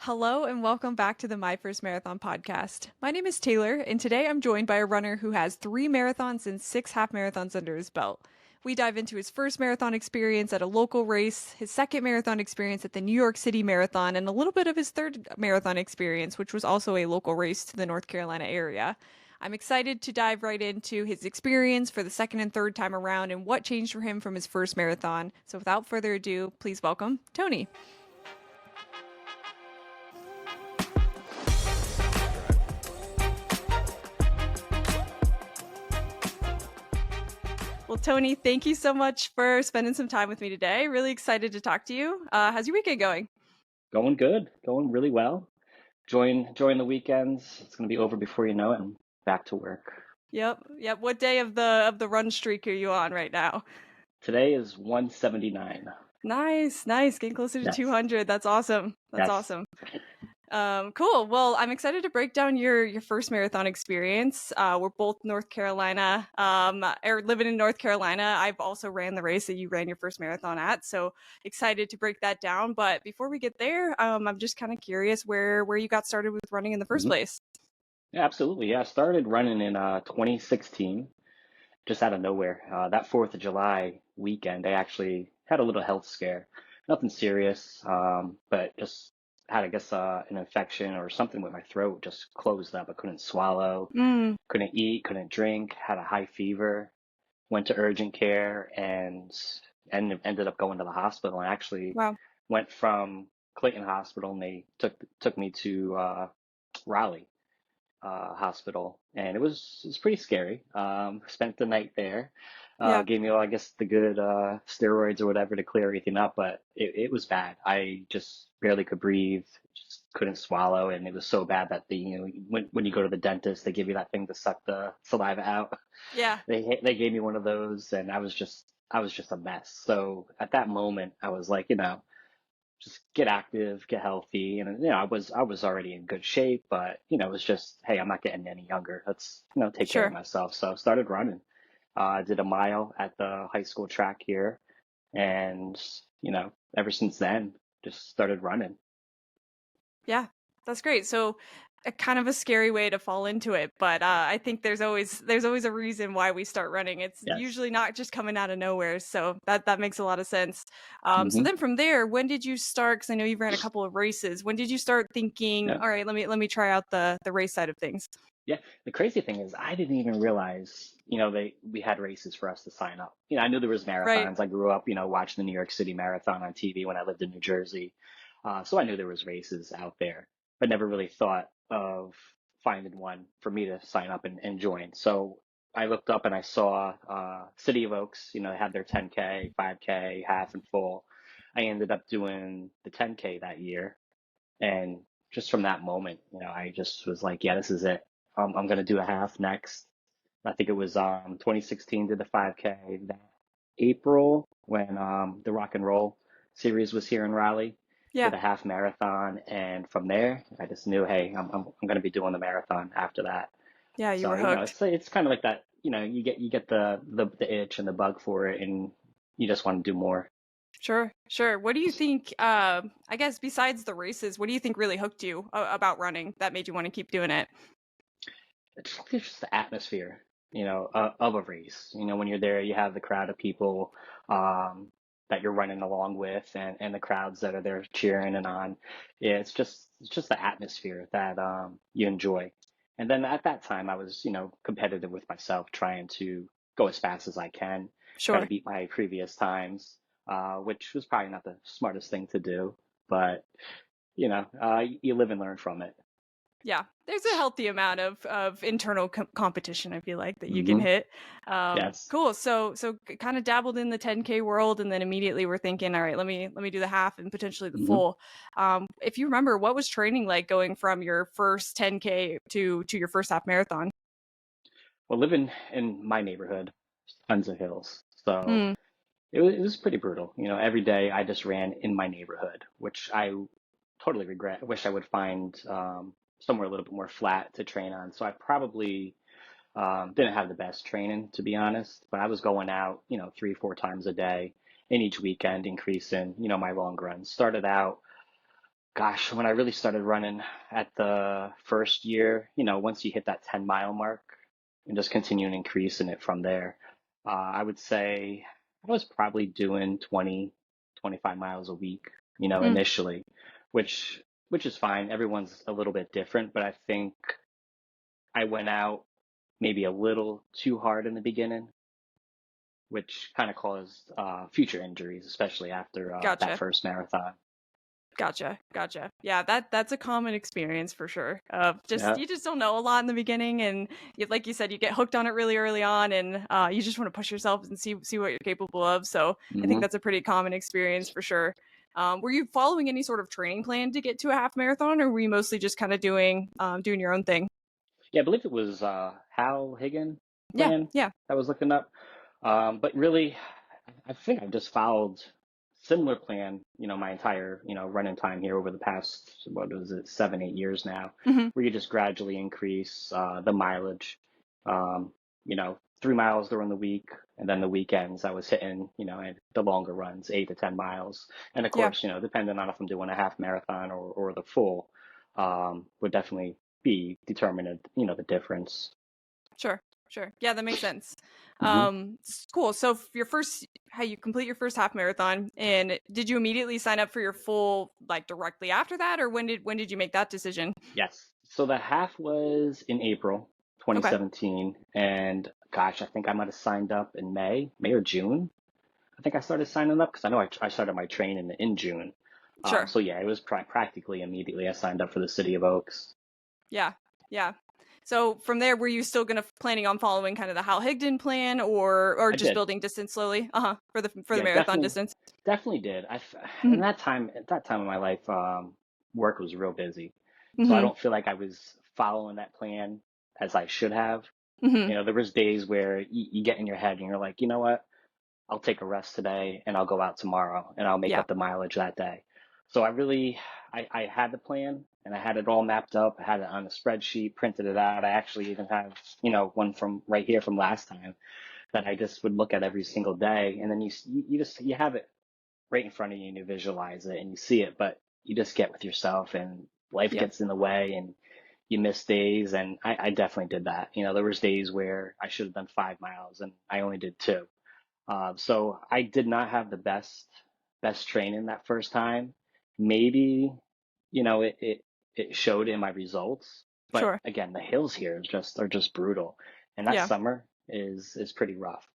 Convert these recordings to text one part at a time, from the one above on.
Hello and welcome back to the My First Marathon podcast. My name is Taylor, and today I'm joined by a runner who has 3 marathons and 6 half marathons under his belt. We dive into his first marathon experience at a local race, his second marathon experience at the New York City Marathon, and a little bit of his third marathon experience, which was also a local race to the North Carolina area. I'm excited to dive right into his experience for the second and third time around and what changed for him from his first marathon. So without further ado, please welcome Tony. Well, Tony, thank you so much for spending some time with me today. Really excited to talk to you. How's your weekend going? Going good, going really well. Enjoying the weekends. It's gonna be over before you know it, and back to work. Yep. What day of the run streak are you on right now? Today is 179. Nice. Getting closer to Yes, 200. That's awesome. That's yes. awesome. Cool. Well, I'm excited to break down your first marathon experience. We're both North Carolina, or living in North Carolina. I've also ran the race that you ran your first marathon at, so excited to break that down. But before we get there, I'm just kind of curious where you got started with running in the first hmm place. Yeah, absolutely. Yeah, I started running in 2016, just out of nowhere. That 4th of July weekend, I actually had a little health scare. Nothing serious, but just had, I guess, an infection or something with my throat. Just closed up. I couldn't swallow, Mm, couldn't eat, couldn't drink. Had a high fever. Went to urgent care and ended up going to the hospital. I actually wow. went from Clayton Hospital and they took me to Raleigh Hospital, and it was pretty scary. Spent the night there. Yeah, Gave me, I guess, the good steroids or whatever to clear everything up, but it was bad. I just barely could breathe, just couldn't swallow, and it was so bad that when you go to the dentist, they give you that thing to suck the saliva out. yeah, They gave me one of those, and I was just a mess. So at that moment, I was like, just get active, get healthy, and I was already in good shape, but it was just, hey, I'm not getting any younger. Let's take care of sure. myself. So I started running. I did a mile at the high school track here, and ever since then, just started running. Yeah, that's great. So, a kind of a scary way to fall into it, but I think there's always a reason why we start running. It's Yes. usually not just coming out of nowhere, so that makes a lot of sense. So hmm then from there, when did you start? Because I know you've ran a couple of races. When did you start thinking, Yeah. all right, let me try out the race side of things? Yeah. The crazy thing is, I didn't even realize, we had races for us to sign up. I knew there was Right, marathons. I grew up, watching the New York City Marathon on TV when I lived in New Jersey. So I knew there was races out there, but never really thought of finding one for me to sign up and join. So I looked up and I saw City of Oaks, they had their 10K, 5K, half and full. I ended up doing the 10K that year. And just from that moment, I just was like, yeah, this is it. I'm going to do a half next. I think it was 2016 did the 5K that April when the rock and roll series was here in Raleigh, yeah, did a half marathon, and from there I just knew, hey, I'm going to be doing the marathon after that. yeah. You So were hooked. it's kind of like that. You get the itch and the bug for it, and you just want to do more. Sure. What do you think? I guess besides the races, what do you think really hooked you about running that made you want to keep doing it? It's just the atmosphere, of a race. When you're there, you have the crowd of people that you're running along with, and the crowds that are there cheering and on. Yeah, it's just the atmosphere that you enjoy. And then at that time, I was, competitive with myself, trying to go as fast as I can, try to Sure. beat my previous times, which was probably not the smartest thing to do, but you live and learn from it. Yeah, there's a healthy amount of internal competition. I feel like that you can hmm hit. Yes. Cool. So kind of dabbled in the 10K world, and then immediately we're thinking, all right, let me do the half and potentially the hmm full. If you remember, what was training like going from your first 10K to your first half marathon? Well, living in my neighborhood, tons of hills. So Mm, it was pretty brutal. Every day I just ran in my neighborhood, which I totally regret. I wish I would find somewhere a little bit more flat to train on. So I probably didn't have the best training, to be honest, but I was going out, 3, 4 times a day, and each weekend increasing, my long runs. Started out Gosh, when I really started running at the first year, once you hit that 10-mile mark and just continuing increasing it from there, I would say I was probably doing 20, 25 miles a week, Mm, initially, which which is fine. Everyone's a little bit different, but I think I went out maybe a little too hard in the beginning, which kind of caused future injuries, especially after that gotcha. first marathon. Gotcha. Yeah, that's a common experience for sure. Just Yeah. you just don't know a lot in the beginning, and like you said, you get hooked on it really early on, and you just want to push yourself and see what you're capable of. So I think hmm that's a pretty common experience for sure. Were you following any sort of training plan to get to a half marathon, or were you mostly just kind of doing your own thing? Yeah, I believe it was Hal Higgin Yeah, plan yeah. I was looking up. But really, I think I've just followed similar plan, my entire, running time here over the past, what was it, 7, 8 years now, Hmm. where you just gradually increase the mileage. Um, 3 miles during the week, and then the weekends I was hitting, at the longer runs, 8 to 10 miles. And of Yeah. course, depending on if I'm doing a half marathon or the full, would definitely be determined, the difference. Sure, sure. Yeah, that makes sense. hmm Cool. So how you complete your first half marathon, and did you immediately sign up for your full like directly after that, or when did you make that decision? Yes. So the half was in April Okay, 2017, and gosh, I think I might have signed up in May or June. I think I started signing up because I know I started my training in June. sure. So yeah, it was practically immediately I signed up for the City of Oaks. Yeah, yeah. So from there, were you still gonna planning on following kind of the Hal Higdon plan, or I just did. building distance slowly? Uh-huh. For the Yeah, marathon distance. definitely did. In Hmm. that time of my life, work was real busy, so I Hmm. don't feel like I was following that plan as I should have. Hmm. There was days where you get in your head and you're like, you know what? I'll take a rest today and I'll go out tomorrow and I'll make Yeah. up the mileage that day. So I had the plan and I had it all mapped up. I had it on a spreadsheet, printed it out. I actually even have, one from right here from last time that I just would look at every single day. And then you have it right in front of you and you visualize it and you see it, but you just get with yourself and life Yeah. gets in the way and you miss days. And I definitely did that. There was days where I should have done 5 miles and I only did two. So I did not have the best training that first time. Maybe, it showed in my results, but Sure. again, the hills here are just brutal, and that Yeah. summer is pretty rough.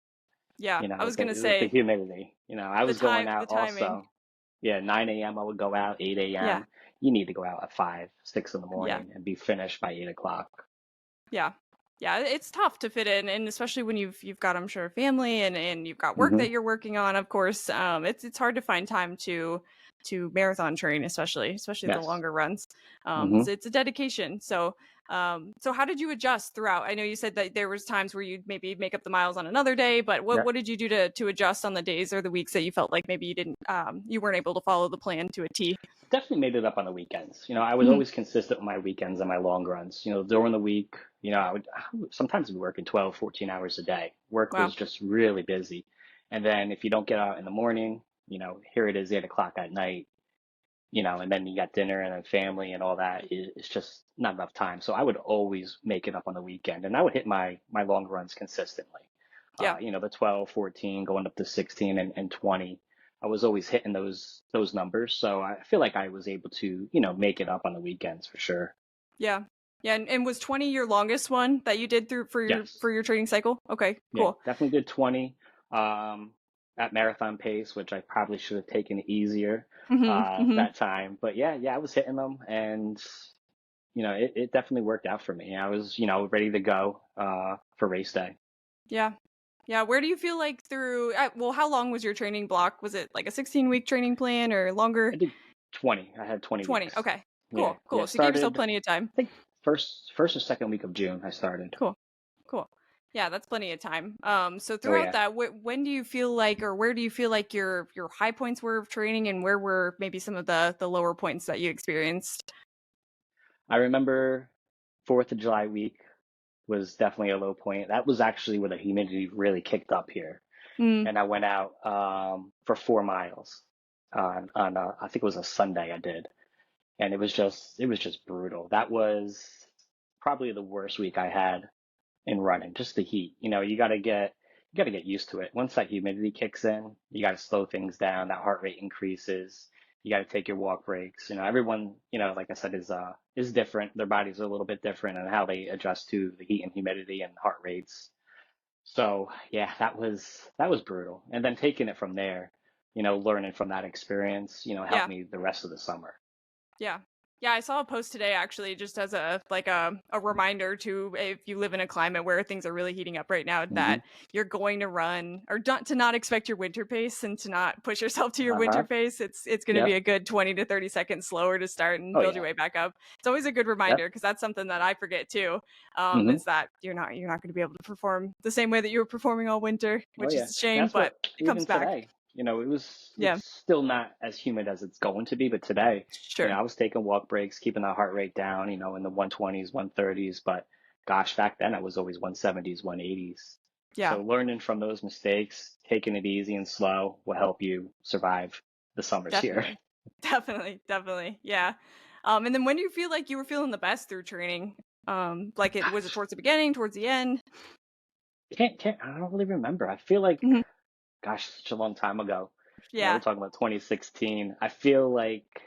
Yeah. I With was the gonna with the say humidity. I was going the out timing. also. Yeah, 9 a.m. I would go out, Yeah. 8 a.m. You need to go out at 5, 6 in the Yeah. morning and be finished by 8 o'clock. Yeah. Yeah, it's tough to fit in, and especially when you've got, I'm sure, a family and you've got work hmm that you're working on, of course. It's hard to find time to marathon train, especially the Yes. longer runs. hmm It's a dedication. So how did you adjust throughout? I know you said that there was times where you'd maybe make up the miles on another day, but what Yeah. what did you do to adjust on the days or the weeks that you felt like maybe you weren't able to follow the plan to a T? Definitely made it up on the weekends. I was Mhm. always consistent with my weekends and my long runs. During the week, I would sometimes be working 12, 14 hours a day. Work Wow. was just really busy. And then if you don't get out in the morning, here it is 8 o'clock at night, and then you got dinner and then family and all that. It's just not enough time. So I would always make it up on the weekend and I would hit my long runs consistently. Yeah. The 12, 14, going up to 16 and 20. I was always hitting those numbers. So I feel like I was able to, make it up on the weekends for sure. Yeah. Yeah, and was 20 your longest one that you did through Yes. for your training cycle? Okay, Yeah, cool. definitely did 20 at marathon pace, which I probably should have taken it easier Mhm. Mhm. that time. But yeah, I was hitting them and it definitely worked out for me. I was, ready to go for race day. Yeah. Yeah, where do you feel like well, how long was your training block? Was it like a 16-week training plan or I longer? did 20. I had 20 20. weeks. Okay. Yeah, Cool. yeah. Cool. So you gave yourself Started, plenty of time. I think first or second week of June. I started. Cool. Cool. Yeah, that's plenty of time. So Oh throughout yeah. that, when do you feel like, or where do you feel like your high points were of training, and where were maybe some of the lower points that you experienced? I remember 4th of July week was definitely a low point. That was actually where the humidity really kicked up here, Mm, and I went out for 4 miles on I think it was a Sunday I did. and it was just brutal. That was probably the worst week I had in running, just the heat. You got to get used to it. Once that humidity kicks in, you got to slow things down. That heart rate increases. You got to take your walk breaks. Everyone, like I said, is different. Their bodies are a little bit different and how they adjust to the heat and humidity and heart rates. So yeah, that was brutal. And then taking it from there, learning from that experience, helped Yeah. me the rest of the summer. Yeah. Yeah, I saw a post today actually just as a reminder to if you live in a climate where things are really heating up right now Hmm. that you're going to run or to not expect your winter pace and to not push yourself to your winter Uh-huh. pace. It's going to be Yep. a good 20 to 30 seconds slower to start and Oh build your yeah. way back up. It's always a good reminder Yep. because that's something that I forget too. Hmm. Is that you're not going to be able to perform the same way that you were performing all winter, Oh which yeah. is a shame, That's but what it comes even back. today, Yeah, it's still not as humid as it's going to be, but today, sure. I was taking walk breaks, keeping the heart rate down, in the 120s, 130s, but gosh, back then I was always 170s, 180s. Yeah, So learning from those mistakes, taking it easy and slow will help you survive the summers here. definitely. Definitely, definitely. Yeah. And then when do you feel like you were feeling the best through training? Like it was it Gosh, towards the beginning, towards the end? I don't really remember. I feel like, Mhm. gosh, such a long time ago. We're Yeah. talking about 2016. I feel like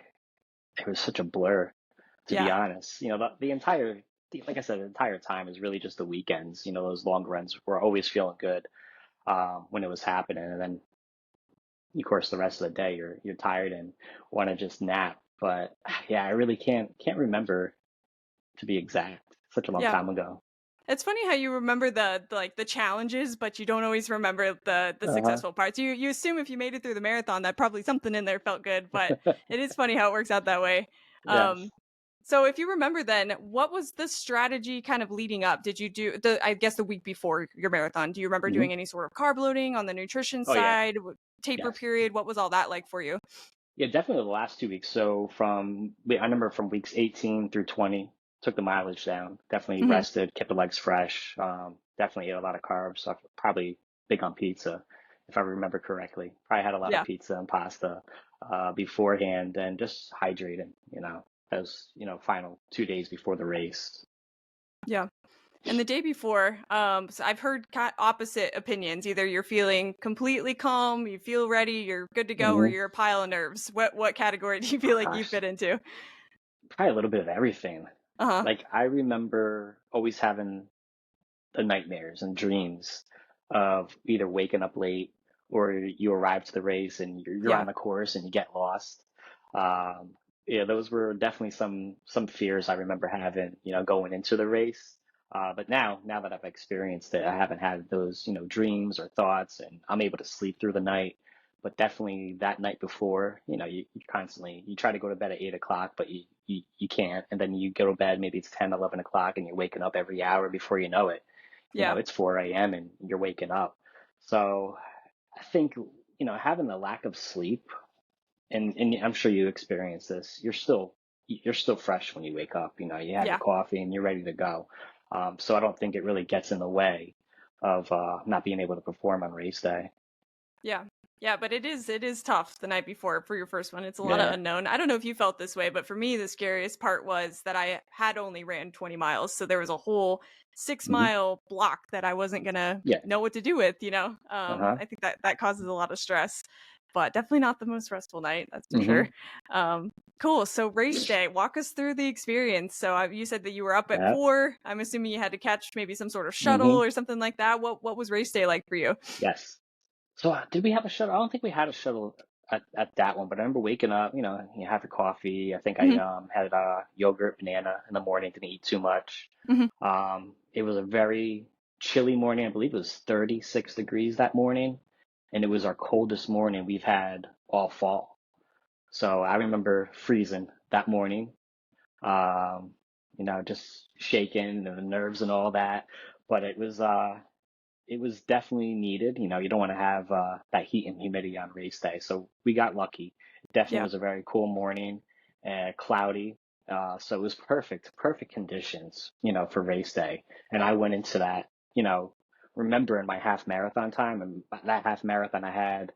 it was such a blur, to be Yeah. honest. Like I said, the entire time is really just the weekends. Those long runs were always feeling good when it was happening, and then of course the rest of the day you're tired and want to just nap. But yeah, I really can't remember to be exact. Such a long Yeah. time ago. It's funny how you remember like the challenges, but you don't always remember the Uh successful parts. You assume if you made it through the marathon that probably something in there felt good, but it is funny how it works out that way. Um yes. so if you remember then, what was the strategy kind of leading up? Did you do I guess the week before your marathon, do you remember Hmm. doing any sort of carb loading on the nutrition Oh yeah. side, taper Yes. period? What was all that like for you? Yeah, definitely the last 2 weeks. So I remember from weeks 18 through 20, took the mileage down. Definitely Hmm. rested, kept the legs fresh. Definitely ate a lot of carbs. So probably big on pizza, if I remember correctly. Probably had a lot of Yeah. pizza and pasta beforehand, and just hydrating. Those final 2 days before the race. Yeah. And the day before, so I've heard opposite opinions. Either you're feeling completely calm, you feel ready, you're good to go, or Hmm. you're a pile of nerves. What category do you feel like you Gosh, fit into? probably a little bit of everything. Uh-huh. Like I remember always having the nightmares and dreams of either waking up late or you arrive to the race and you're Yeah. on the course and you get lost. Um, yeah, those were definitely some fears I remember having, going into the race. But now that I've experienced it, I haven't had those, dreams or thoughts, and I'm able to sleep through the night. But definitely that night before, you constantly you try to go to bed at 8 o'clock, but you can't, and then you go to bed maybe it's 10, 11 o'clock, and you're waking up every hour before you know it. Yeah. It's 4 a.m. and you're waking up. So I think, having the lack of sleep, and I'm sure you experience this, you're still fresh when you wake up. You have your Yeah. coffee and you're ready to go. So I don't think it really gets in the way of not being able to perform on race day. Yeah. Yeah, but it is tough the night before for your first one. It's a lot of Yeah. unknown. I don't know if you felt this way, but for me the scariest part was that I had only ran 20 miles. So there was a whole 6 Hmm. mile block that I wasn't going to Yeah. know what to do with, Uh-huh. I think that causes a lot of stress, but definitely not the most restful night, that's for sure. Hmm. Um cool. So race day, walk us through the experience. So you said that you were up at Yeah. 4. I'm assuming you had to catch maybe some sort of shuttle Hmm. or something like that. What was race day like for you? Yes. So did we have a shuttle? I don't think we had a shuttle at that one, but I remember waking up, you have your coffee. I think I Mhm. had yogurt, banana in the morning, didn't eat too much. Mhm. It was a very chilly morning. I believe it was 36 degrees that morning, and it was our coldest morning we've had all fall. So I remember freezing that morning, um, just shaking and the nerves and all that. But it was definitely needed. You don't want to have that heat and humidity on race day. So we got lucky. It definitely Yeah. was a very cool morning, cloudy. So it was perfect conditions, for race day. And I went into that, remembering my half marathon time, and that half marathon I had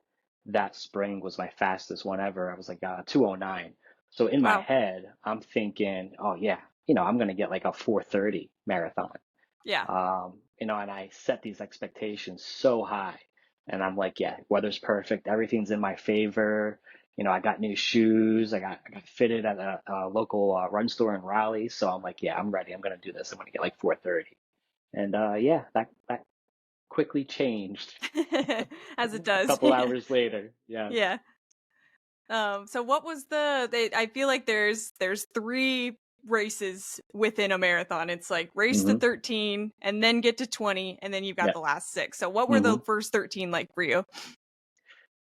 that spring was my fastest one ever. I was like 2:09. So in my Wow. head, I'm thinking, oh yeah, I'm gonna get like a 4:30 marathon. Yeah. And I set these expectations so high. And I'm like, yeah, weather's perfect. Everything's in my favor. I got new shoes. I got fitted at a local run store in Raleigh. So I'm like, yeah, I'm ready. I'm gonna do this. I'm gonna get like 4:30. And yeah, that quickly changed As it a does. couple hours later. Yeah. Yeah. So what was I feel like there's three races within a marathon. It's like race to Hmm. 13 and then get to 20 and then you've got Yeah. the last six. So what were Hmm. the first 13 like for you?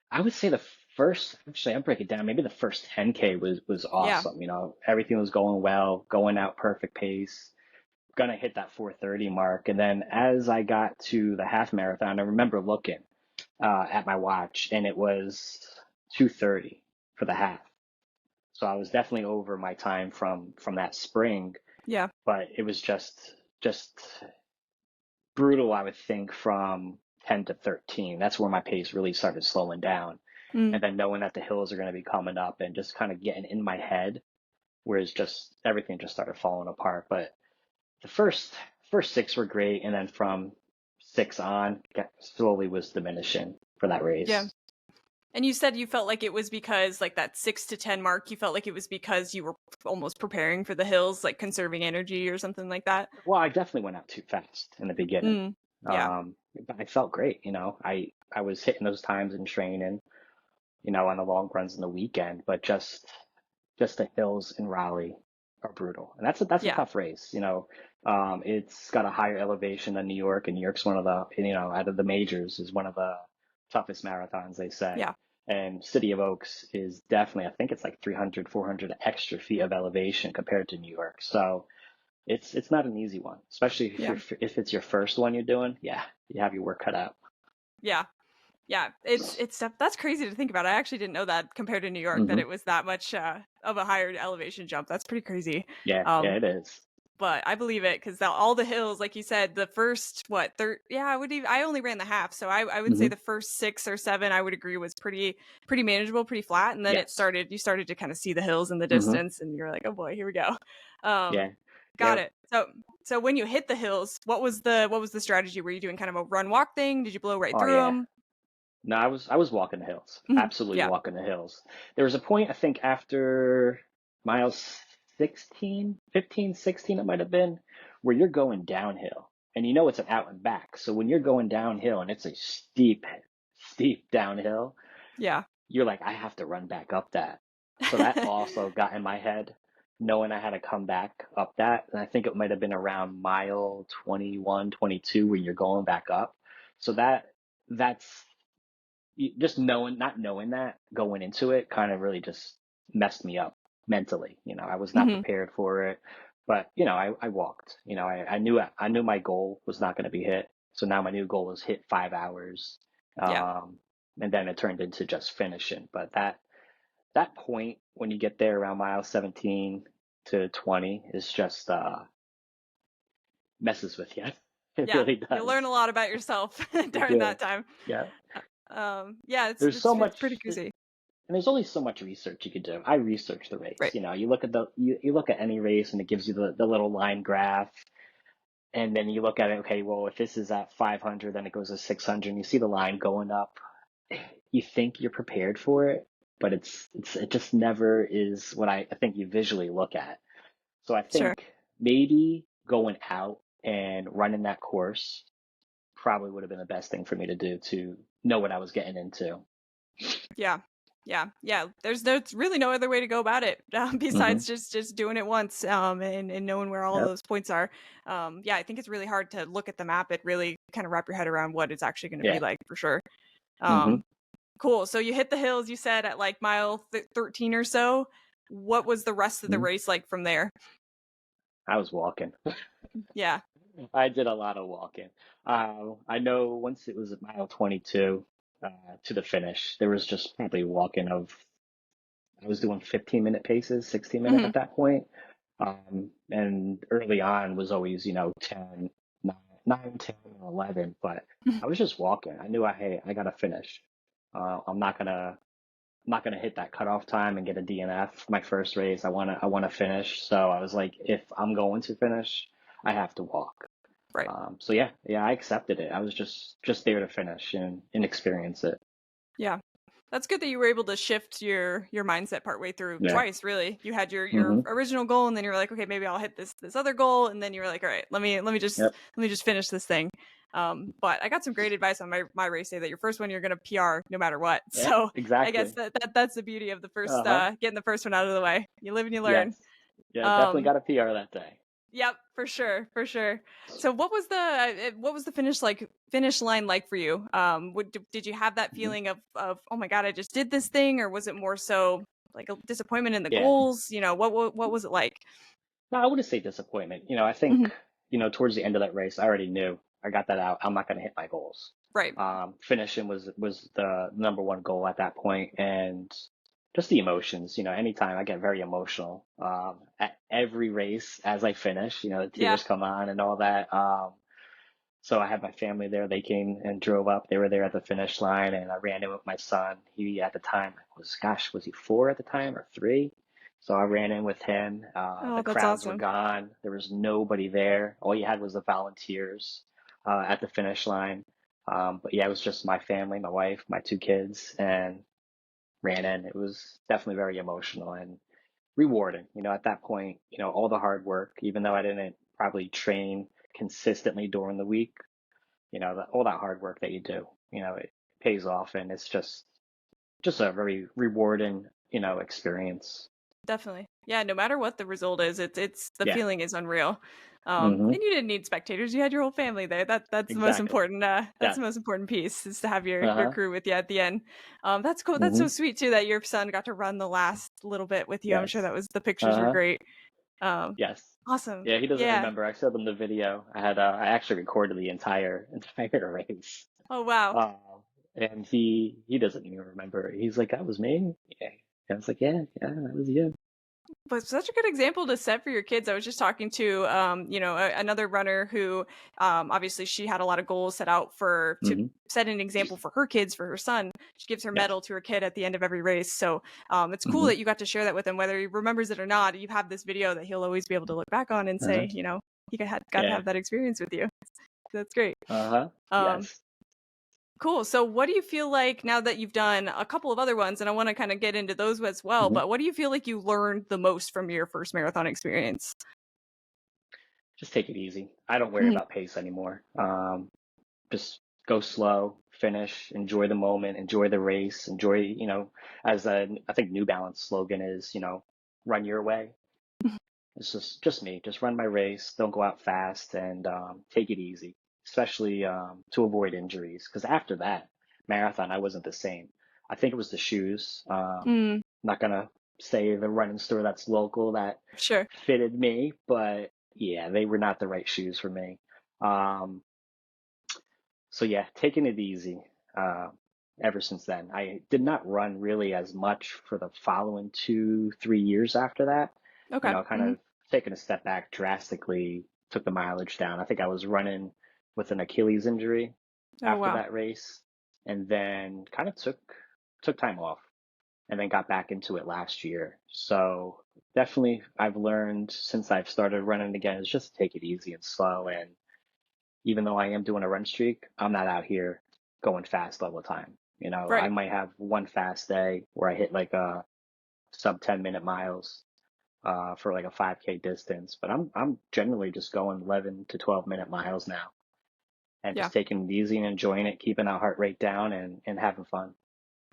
I would say the first, actually, I'll break it down. Maybe the first 10K was Yeah. awesome. Everything was going well, going out perfect pace, gonna hit that 4:30 mark. And then as I got to the half marathon, I remember looking at my watch, and it was 2:30 for the half. So I was definitely over my time from that spring, Yeah. but it was just brutal, I would think, from 10 to 13. That's where my pace really started slowing down. Mm. And then knowing that the hills are going to be coming up and just kind of getting in my head, whereas just everything just started falling apart. But the first six were great, and then from six on, slowly was diminishing for that Yeah. race. And you said you felt like it was because like that 6 to 10 mark, you felt like it was because you were almost preparing for the hills, like conserving energy or something like that. Well, I definitely went out too fast in the beginning. Mm. Yeah. But I felt great. I was hitting those times in training, on the long runs in the weekend, but just the hills in Raleigh are brutal, and that's a Yeah. tough race. It's got a higher elevation than New York, and New York's one of the out of the majors is one of the toughest marathons, they say. Yeah. And City of Oaks is definitely, I think it's like 300, 400 extra feet of elevation compared to New York. So it's not an easy one, especially Yeah. if it's your first one you're doing. Yeah, you have your work cut out. Yeah. Yeah, it's that's crazy to think about. I actually didn't know that compared to New York that Hmm. it was that much of a higher elevation jump. That's pretty crazy. Yeah, yeah, Um, it is. but I believe it because all the hills, like you said, the first what third? Yeah, I only ran the half, so I would say Hmm. the first 6 or 7 I would agree was pretty manageable, pretty flat, and then Yes. you started to kind of see the hills in the Hmm. distance, and you're like, oh boy, here we go. Um, Yeah. got Yeah. it. So when you hit the hills, what was the strategy? Were you doing kind of a run walk thing? Did you blow right Oh through yeah. them? No, I was walking the hills. Absolutely Yeah. walking the hills. There was a point, I think, after miles 16, 15, 16, it might have been, where you're going downhill. And it's an out and back. So when you're going downhill and it's a steep, steep downhill, Yeah. you're like, I have to run back up that. So that also got in my head, knowing I had to come back up that. And I think it might have been around mile 21, 22 where you're going back up. So that's just not knowing that going into it kind of really just messed me up mentally. I was not Mhm. prepared for it, but I walked. I knew my goal was not going to be hit. So now my new goal was hit 5 hours, Yeah. um, and then it turned into just finishing. But that point when you get there around mile 17 to 20 is just messes with you. It Yeah. really You learn does. a lot about yourself You during do. that time. Yeah. Yeah, There's so it's much. pretty crazy. And there's only so much research you could do. I researched the race. Right. You look at you look at any race and it gives you the little line graph, and then you look at it. Okay, well, if this is at 500, then it goes to 600, and you see the line going up. You think you're prepared for it, but it just never is what I think you visually look at. So I Sure. think maybe going out and running that course probably would have been the best thing for me to do to know what I was getting into. Yeah. Yeah. Yeah. There's really no other way to go about it Hmm. besides just doing it once and knowing where all Yep. those points are. Yeah, I think it's really hard to look at the map and really kind of wrap your head around what it's actually going to be Yeah. like for sure. Hmm. Um, cool. So you hit the hills, you said at like mile 13 or so. What was the rest of the race like from there? I was walking. Yeah. I did a lot of walking. I know once it was at mile 22 to the finish, there was just probably walking of, I was doing 15-minute paces, 16-minute Hmm. at that point. And early on was always, 10, 9, 10, 11, but I was just walking. I knew hey, I got to finish. I'm not gonna not going to hit that cutoff time and get a DNF my first race. I want to finish. So I was like, if I'm going to finish, I have to walk. Right. So yeah, I accepted it. I was just there to finish and experience it. Yeah. That's good that you were able to shift your mindset partway through Yeah. twice, really. You had your Hmm. original goal and then you were like, okay, maybe I'll hit this other goal, and then you were like, all right, Yep. let me just finish this thing. But I got some great advice on my race day that your first one you're gonna PR no matter what. Yeah. So I guess Exactly. that's the beauty of the first Uh-huh. getting the first one out of the way. You live and you learn. Yes. Yeah, definitely Um got a PR that day. Yep, for sure, for sure. So what was the finish line like for you? Did you have that Hmm. feeling of oh my god, I just did this thing, or was it more so like a disappointment in the Yeah. goals? You know, what was it like? No, I wouldn't say disappointment. I Hmm. think, towards the end of that race, I already knew I got that out. I'm not going to hit my goals. Right. Finishing was the number one goal at that point, and just the emotions. Anytime I get very emotional at every race as I finish. The Yeah. tears come on and all that. So I had my family there. They came and drove up. They were there at the finish line, and I ran in with my son. He at the time was he 4 at the time or 3? So I ran in with him. The Oh, that's crowds were awesome. gone. There was nobody there. All you had was the volunteers at the finish line. But yeah, it was just my family, my wife, my 2 kids, and ran in. It was definitely very emotional and rewarding. At that point, all the hard work, even though I didn't probably train consistently during the week, all that hard work that you do, it pays off, and it's just a very rewarding, experience. Definitely. Yeah, no matter what the result is, it's the Yeah. feeling is unreal. Hmm. And you didn't need spectators. You had your whole family there. That's the most Exactly. important that's the Yes. most important piece, is to have your Uh-huh. crew with you at the end. That's cool. That's so Hmm. sweet too that your son got to run the last little bit with you. I'm sure Yes. that was the pictures were Uh-huh. great. Um Yes. awesome. Yeah, he doesn't Yeah. remember. I showed him the video. I actually recorded the entire race. Oh wow. Um, and he doesn't even remember. He's like, that was me. Yeah. I was like, yeah, that was you. But such a good example to set for your kids. I was just talking to, another runner who, obviously she had a lot of goals set out to Hmm. set an example for her kids, for her son. She gives her Yes. medal to her kid at the end of every race. So, it's cool Hmm. that you got to share that with him, whether he remembers it or not. You have this video that he'll always be able to look back on and Uh-huh. say, he got to Yeah. have that experience with you. That's great. Uh-huh. Um, Yes. Cool. So, what do you feel like now that you've done a couple of other ones, and I want to kind of get into those as well, Hmm. but what do you feel like you learned the most from your first marathon experience? Just take it easy. I don't worry Mhm. about pace anymore. Just go slow, finish, enjoy the moment, enjoy the race, enjoy, I think New Balance slogan is, run your way. It's just me. Just run my race. Don't go out fast, and take it easy, especially to avoid injuries. Because after that marathon, I wasn't the same. I think it was the shoes. Mm, Not gonna say the running store that's local that sure. fitted me, but yeah, they were not the right shoes for me. Um, so yeah, taking it easy. Uh, Ever since then, I did not run really as much for the following 2, 3 years after that. Okay. Kind Mhm. of taking a step back drastically, took the mileage down. I think I was running with an Achilles injury Oh, after wow. that race, and then kind of took time off, and then got back into it last year. So definitely, I've learned since I've started running again is just take it easy and slow. And even though I am doing a run streak, I'm not out here going fast all the time. I Right. might have one fast day where I hit like a sub 10-minute miles for like a 5K distance, but I'm generally just going 11 to 12-minute miles now, and Yeah. just taking it easy and enjoying it, keeping our heart rate down, and having fun.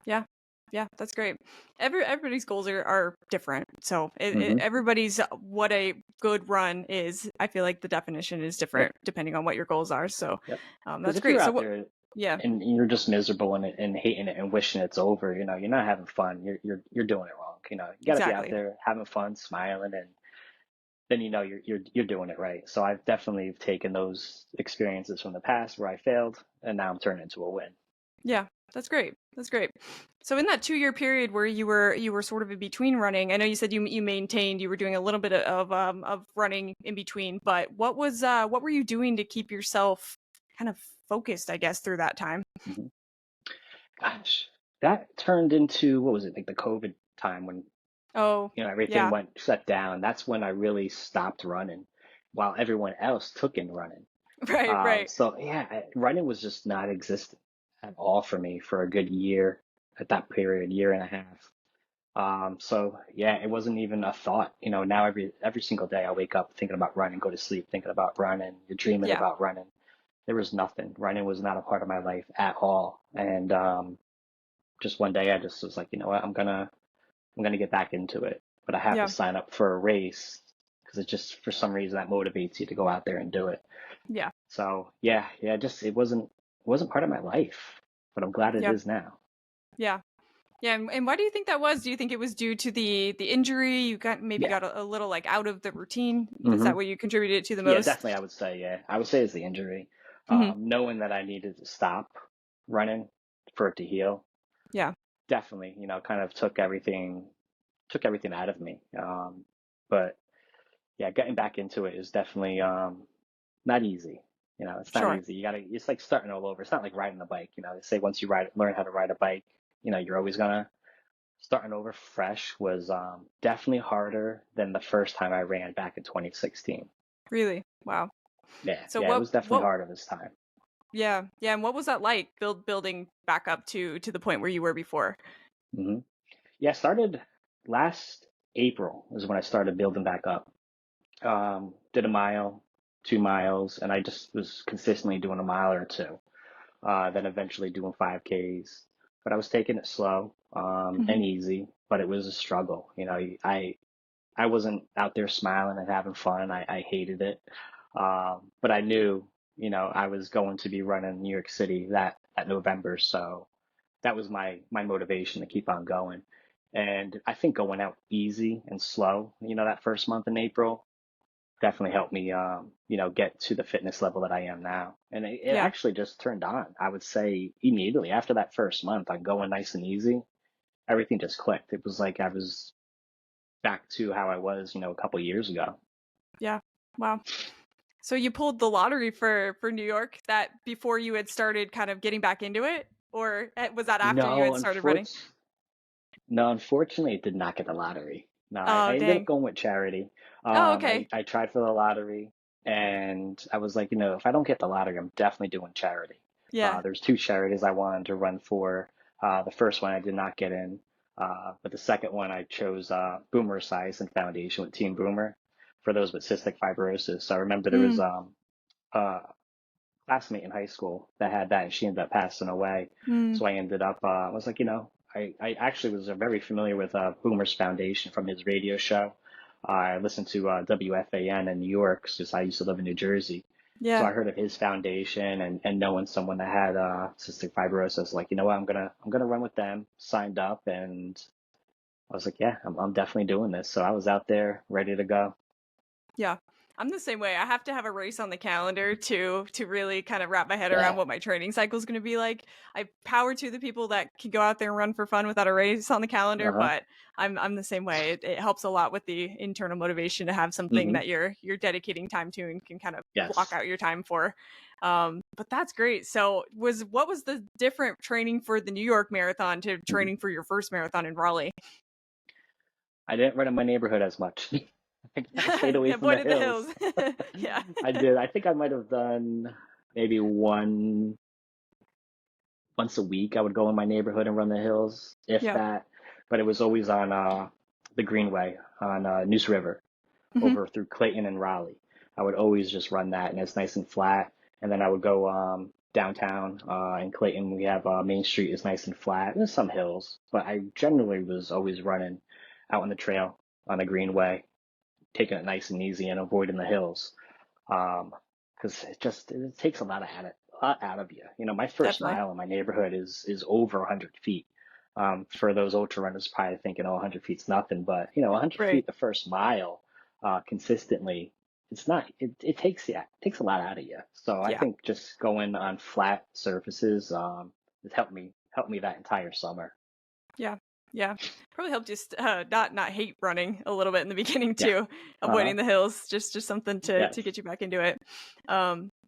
Yeah. Yeah, that's great. Everybody's goals are different. So Hmm. everybody's what a good run is. I feel like the definition is Yep. different depending on what your goals are. So Yep. Because that's if you're great. So out what? there Yeah, and you're just miserable and hating it and wishing it's over, you're not having fun. You're doing it wrong. You got to be out exactly. there having fun, smiling, and then you're doing it right. So I've definitely taken those experiences from the past where I failed, and now I'm turning into a win. Yeah, that's great. That's great. So in that 2-year period where you were sort of in between running, I know you said you maintained you were doing a little bit of running in between, but what were you doing to keep yourself kind of focused, I guess, through that time? Hmm. Gosh. that turned into, what was it, like the COVID time when, Oh, everything yeah. went shut down. That's when I really stopped running while everyone else took in running. Right, right. So yeah, running was just not existent at all for me for a good year at that period, year and a half. So yeah, it wasn't even a thought. Now every single day I wake up thinking about running, go to sleep thinking about running, you're dreaming Yeah, about running. There was nothing. Running was not a part of my life at all. And just one day I just was like, you know what, I'm gonna get back into it, but I have to yeah, sign up for a race because it just for some reason that motivates you to go out there and do it. yeah, So yeah, yeah, just it wasn't part of my life, but I'm glad it yeah, is now. yeah. Yeah, and why do you think that was? Do you think it was due to the injury? You maybe Yeah. got a little like out of the routine. Is hmm that what you contributed to the Yeah, most? definitely. I would say, yeah, I would say it's the injury. Hmm. Knowing that I needed to stop running for it to heal, Yeah, definitely, kind of took everything out of me. But yeah, getting back into it is definitely not easy. It's not sure. easy. It's like starting all over. It's not like riding a bike. They say once you learn how to ride a bike, you're always gonna starting over fresh was definitely harder than the first time I ran back in 2016. Really? Wow. Yeah, So yeah, it was definitely what harder this time. yeah, yeah, and what was that like building back up to the point where you were before? hmm Yeah, I started last April is when I started building back up. Did a mile, 2 miles, and I just was consistently doing a mile or two. Then eventually doing 5Ks. But I was taking it slow Hmm. and easy, but it was a struggle. I wasn't out there smiling and having fun. I hated it. But I knew, I was going to be running New York City that November, so that was my motivation to keep on going. And I think going out easy and slow, that first month in April definitely helped me, get to the fitness level that I am now. And it Yeah. actually just turned on. I would say immediately after that first month, on going nice and easy, everything just clicked. It was like I was back to how I was, a couple years ago. Yeah. Wow. So you pulled the lottery for New York that before you had started kind of getting back into it, or was that after you No, had started running? unfortunately, no, unfortunately, it did not get the lottery. No, I Oh, ended up dang. going with charity. Oh, I tried for the lottery, and I was like, if I don't get the lottery, I'm definitely doing charity. yeah. There's two charities I wanted to run for. The first one I did not get in, but the second one I chose Boomer Esiason Foundation with Team Boomer for those with cystic fibrosis. So I remember there was Mm, uh, classmate in high school that had that, and she ended up passing away. mm, So I ended up, I was like, I actually was very familiar with Boomer's Foundation from his radio show. I listened to WFAN in New York since I used to live in New Jersey. So yeah. I heard of his foundation and knowing someone that had cystic fibrosis, like, you know what, I'm gonna run with them. Signed up, and I was like, yeah, I'm definitely doing this. So I was out there ready to go. Yeah. I'm the same way. I have to have a race on the calendar to really kind of wrap my head around Yeah. what my training cycle is going to be like. I power to the people that can go out there and run for fun without a race on the calendar, Uh-huh. but I'm the same way. It helps a lot with the internal motivation to have something hmm that you're dedicating time to and can kind of block Yes. out your time for. But that's great. So what was the different training for the New York Marathon to hmm training for your first marathon in Raleigh? I didn't run in my neighborhood as much. I kind of stayed away from the Avoided the hills. hills. Yeah. I did. I think I might have done maybe once a week. I would go in my neighborhood and run the hills, if Yeah. that. But it was always on the Greenway on Neuse River Hmm. over through Clayton and Raleigh. I would always just run that, and it's nice and flat. And then I would go downtown in Clayton. We have Main Street is nice and flat. There's some hills, but I generally was always running out on the trail on the Greenway, taking it nice and easy and avoiding the hills. Because it takes a lot out of you. My first Definitely. mile in my neighborhood is over 100 feet. For those ultra runners, probably thinking, oh, 100 feet's nothing, but 100 Right. feet the first mile, consistently, it's not. It takes a lot out of you. So I Yeah. think just going on flat surfaces, has helped me that entire summer. Yeah. Yeah. Probably helped you not hate running a little bit in the beginning Yeah. too, Uh huh. avoiding the hills, just something to Yes. get you back into it.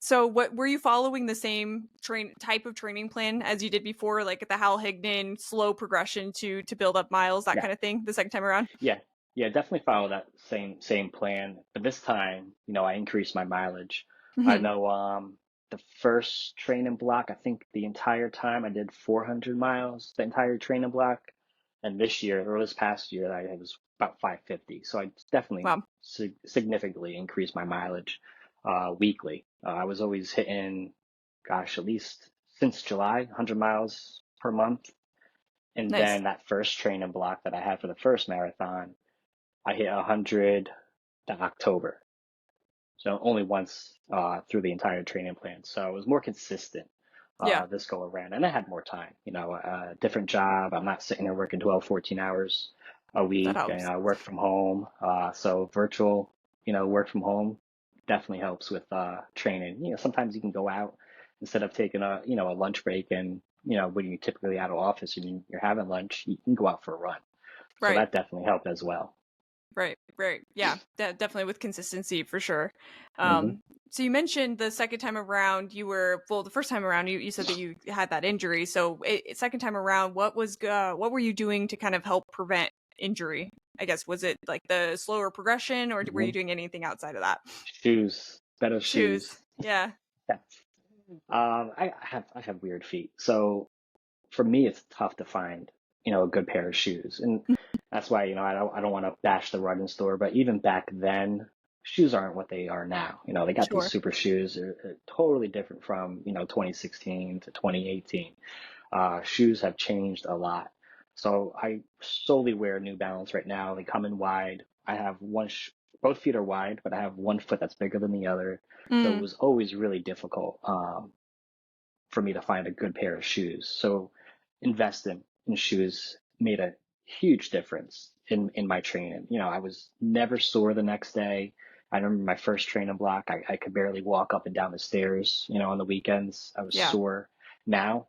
So what were you following the same type of training plan as you did before, like the Hal Higdon slow progression to build up miles, that Yeah, kind of thing, the second time around? yeah, yeah. Definitely follow that same plan. But this time, I increased my mileage. I Hmm. know the first training block, I think the entire time I did 400 miles, the entire training block. And this year, or this past year, I was about 550. So I definitely Wow. significantly increased my mileage weekly. I was always hitting, gosh, at least since July, 100 miles per month. And Nice. then that first training block that I had for the first marathon, I hit 100 that October. So only once through the entire training plan. So it was more consistent Yeah, this go around. And I had more time, different job. I'm not sitting there working 12, 14 hours a that week. And helps. I work from home. So virtual, work from home definitely helps with training. Sometimes you can go out instead of taking a lunch break and, when you're typically out of office and you're having lunch, you can go out for a run. So Right. that definitely helped as well. Right, right. Yeah, definitely with consistency for sure. Hmm. Um, so you mentioned the second time around the first time around you said that you had that injury. So second time around, what were you doing to kind of help prevent injury? I guess was it like the slower progression, or were Hmm. you doing anything outside of that? Shoes, better Shoes. shoes. Yeah. Yeah. I have weird feet, so for me it's tough to find a good pair of shoes, and that's why I don't want to bash the running store, but even back then shoes aren't what they are now. They got these Sure. super shoes. They're totally different from 2016 to 2018. Shoes have changed a lot. So I solely wear New Balance right now. They come in wide. I have both feet are wide, but I have one foot that's bigger than the other. So it Mm, was always really difficult for me to find a good pair of shoes. So investing in shoes made a huge difference in my training. I was never sore the next day. I remember my first training block, I could barely walk up and down the stairs, on the weekends. I was yeah. sore. Now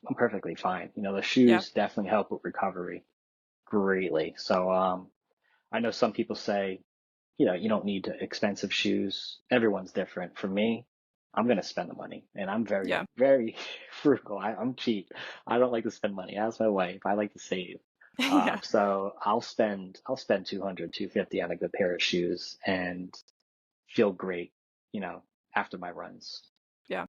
I'm perfectly fine. The Yeah. shoes definitely help with recovery greatly. So I know some people say, you don't need expensive shoes. Everyone's different. For me, I'm gonna spend the money, and I'm very, Yeah. very frugal. I'm cheap. I don't like to spend money. Ask my wife. I like to save. Yeah. So I'll spend 200, 250 on a good pair of shoes and feel great, you know, after my runs. Yeah.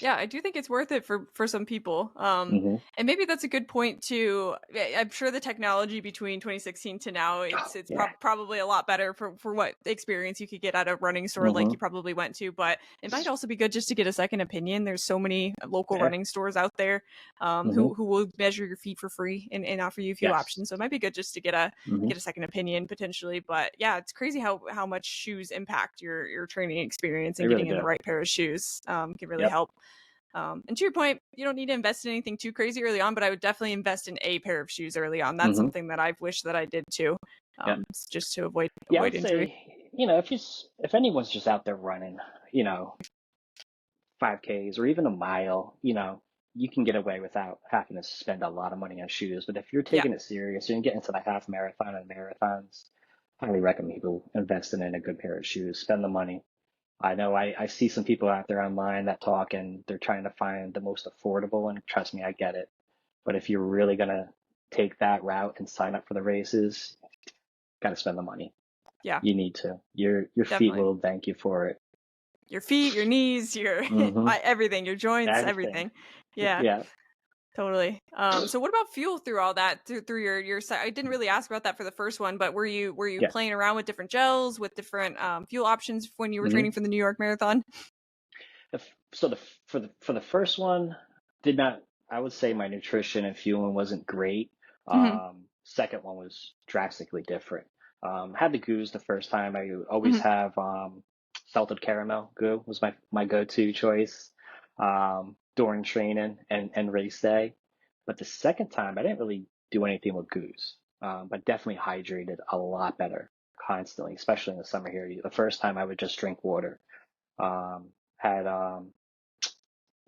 Yeah, I do think it's worth it for some people. Hmm. And maybe that's a good point too. I'm sure the technology between 2016 to now, Oh, it's yeah. probably a lot better for what experience you could get at a running store like Hmm. you probably went to. But it might also be good just to get a second opinion. There's so many local Yeah. running stores out there, Hmm. who will measure your feet for free and offer you a few Yes. options. So it might be good just to Hmm. get a second opinion potentially. But yeah, it's crazy how much shoes impact your training experience, They and really getting in the do. right pair of shoes can really Yep. help. And to your point, you don't need to invest in anything too crazy early on, but I would definitely invest in a pair of shoes early on. That's Hmm. something that I've wished that I did too, Yeah. just to avoid Yeah, I would injury. say, if anyone's just out there running, 5Ks or even a mile, you can get away without having to spend a lot of money on shoes. But if you're Yeah, taking it serious and you get into the half marathon and marathons, I highly recommend people investing in a good pair of shoes. Spend the money. I know I see some people out there online that talk and they're trying to find the most affordable, and trust me, I get it. But if you're really gonna take that route and sign up for the races, gotta spend the money. yeah, You need to. Your feet definitely. will thank you for it. Your feet, your knees, your Hmm. everything, your joints, Everything. everything. Yeah, Yeah. totally. So what about fuel through all that? Through your I didn't really ask about that for the first one, but were you Yeah. playing around with different gels, with different fuel options when you were Hmm. training for the New York Marathon? So for the first one, did not. I would say my nutrition and fueling wasn't great. Hmm. Second one was drastically different. Had the goos the first time. I always Hmm. have salted caramel goo was my go-to choice during training and race day. But the second time, I didn't really do anything with goos, but definitely hydrated a lot better constantly, especially in the summer here. The first time I would just drink water. Had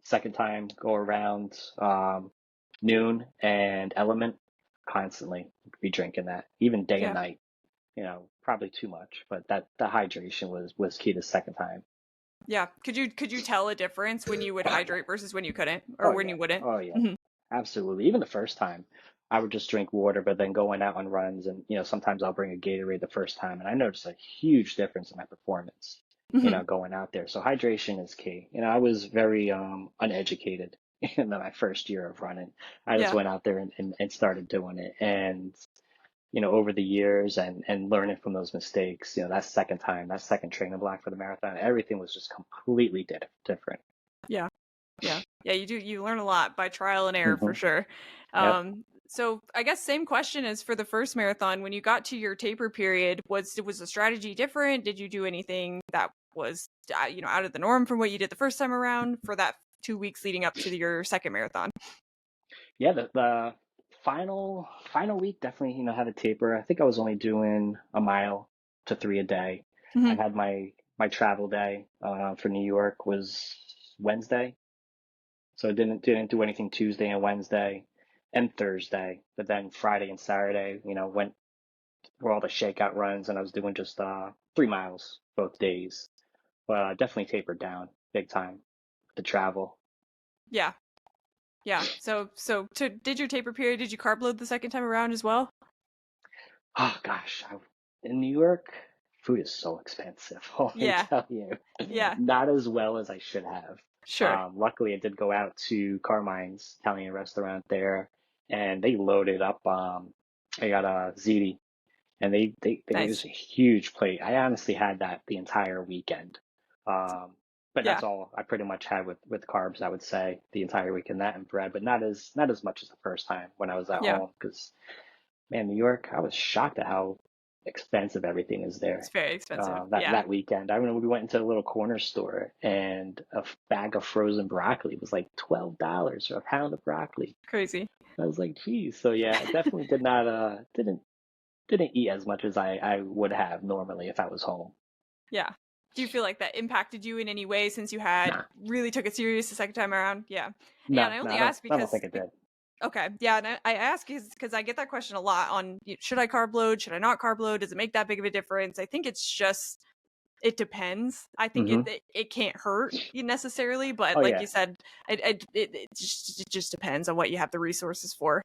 second time go around noon and element constantly be drinking that even day and Yeah. night, probably too much, but that the hydration was key the second time. Yeah. Could you tell a difference when you would hydrate versus when you couldn't, or Oh when yeah. you wouldn't? Oh yeah. Hmm. Absolutely. Even the first time, I would just drink water, but then going out on runs and, sometimes I'll bring a Gatorade the first time and I noticed a huge difference in my performance, Hmm. going out there. So hydration is key. I was very uneducated in my first year of running. I just Yeah. went out there and started doing it. And, over the years and learning from those mistakes, that second time, that second training block for the marathon, everything was just completely different. Yeah. Yeah. Yeah, you learn a lot by trial and error for Hmm. sure. Yep. So I guess same question as for the first marathon. When you got to your taper period, was the strategy different? Did you do anything that was out of the norm from what you did the first time around for that 2 weeks leading up to your second marathon? Yeah, the final week definitely, had a taper. I think I was only doing a mile to three a day. I Hmm. had my travel day for New York was Wednesday, so I didn't do anything Tuesday and Wednesday and Thursday. But then Friday and Saturday, went for all the shakeout runs, and I was doing just 3 miles both days. But definitely tapered down big time with the travel. Yeah. Yeah. Did your taper period, did you carb load the second time around as well? Oh gosh, in New York, food is so expensive. Let me Yeah. tell you, Yeah. not as well as I should have. Sure. Luckily, I did go out to Carmine's Italian restaurant there, and they loaded up. I got a ziti, and they made Nice. this a huge plate. I honestly had that the entire weekend. Um, but Yeah. that's all I pretty much had with carbs. I would say the entire weekend, that and bread, but not as much as the first time when I was at Yeah. home because. Man, New York, I was shocked at how expensive everything is It's there. very expensive. That Yeah. that weekend, I remember we went into a little corner store and a bag of frozen broccoli was like $12 for a pound of broccoli. Crazy. I was like, geez. So yeah, I definitely did not didn't eat as much as I would have normally if I was home. Yeah. Do you feel like that impacted you in any way since you had Nah, really took it serious the second time around? Yeah. And no, I no, only I don't ask I don't because think it did. okay, yeah, and I ask because I get that question a lot on should I carb load, should I not carb load? Does it make that big of a difference? I think it's just it depends. I think Hmm. it can't hurt you necessarily, but Oh like yeah. you said, it just depends on what you have the resources for.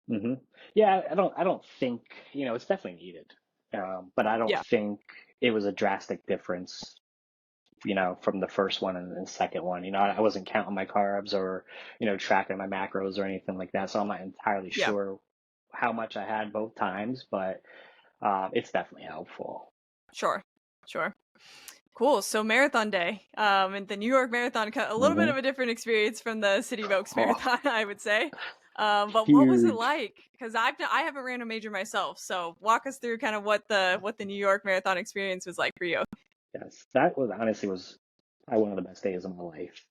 Hmm. Yeah, I don't think, it's definitely needed. But I don't Yeah. think it was a drastic difference from the first one and the second one. I wasn't counting my carbs or, tracking my macros or anything like that. So I'm not entirely Yeah. sure how much I had both times, but it's definitely helpful. Sure. Sure. Cool. So marathon day, and the New York Marathon, a little bit Hmm. of a different experience from the City of Oaks Oh, Marathon, I would say. But what was it huge. like? Because I haven't ran a major myself, so walk us through kind of what the New York Marathon experience was like for you. Yes, that was honestly was probably one of the best days of my life.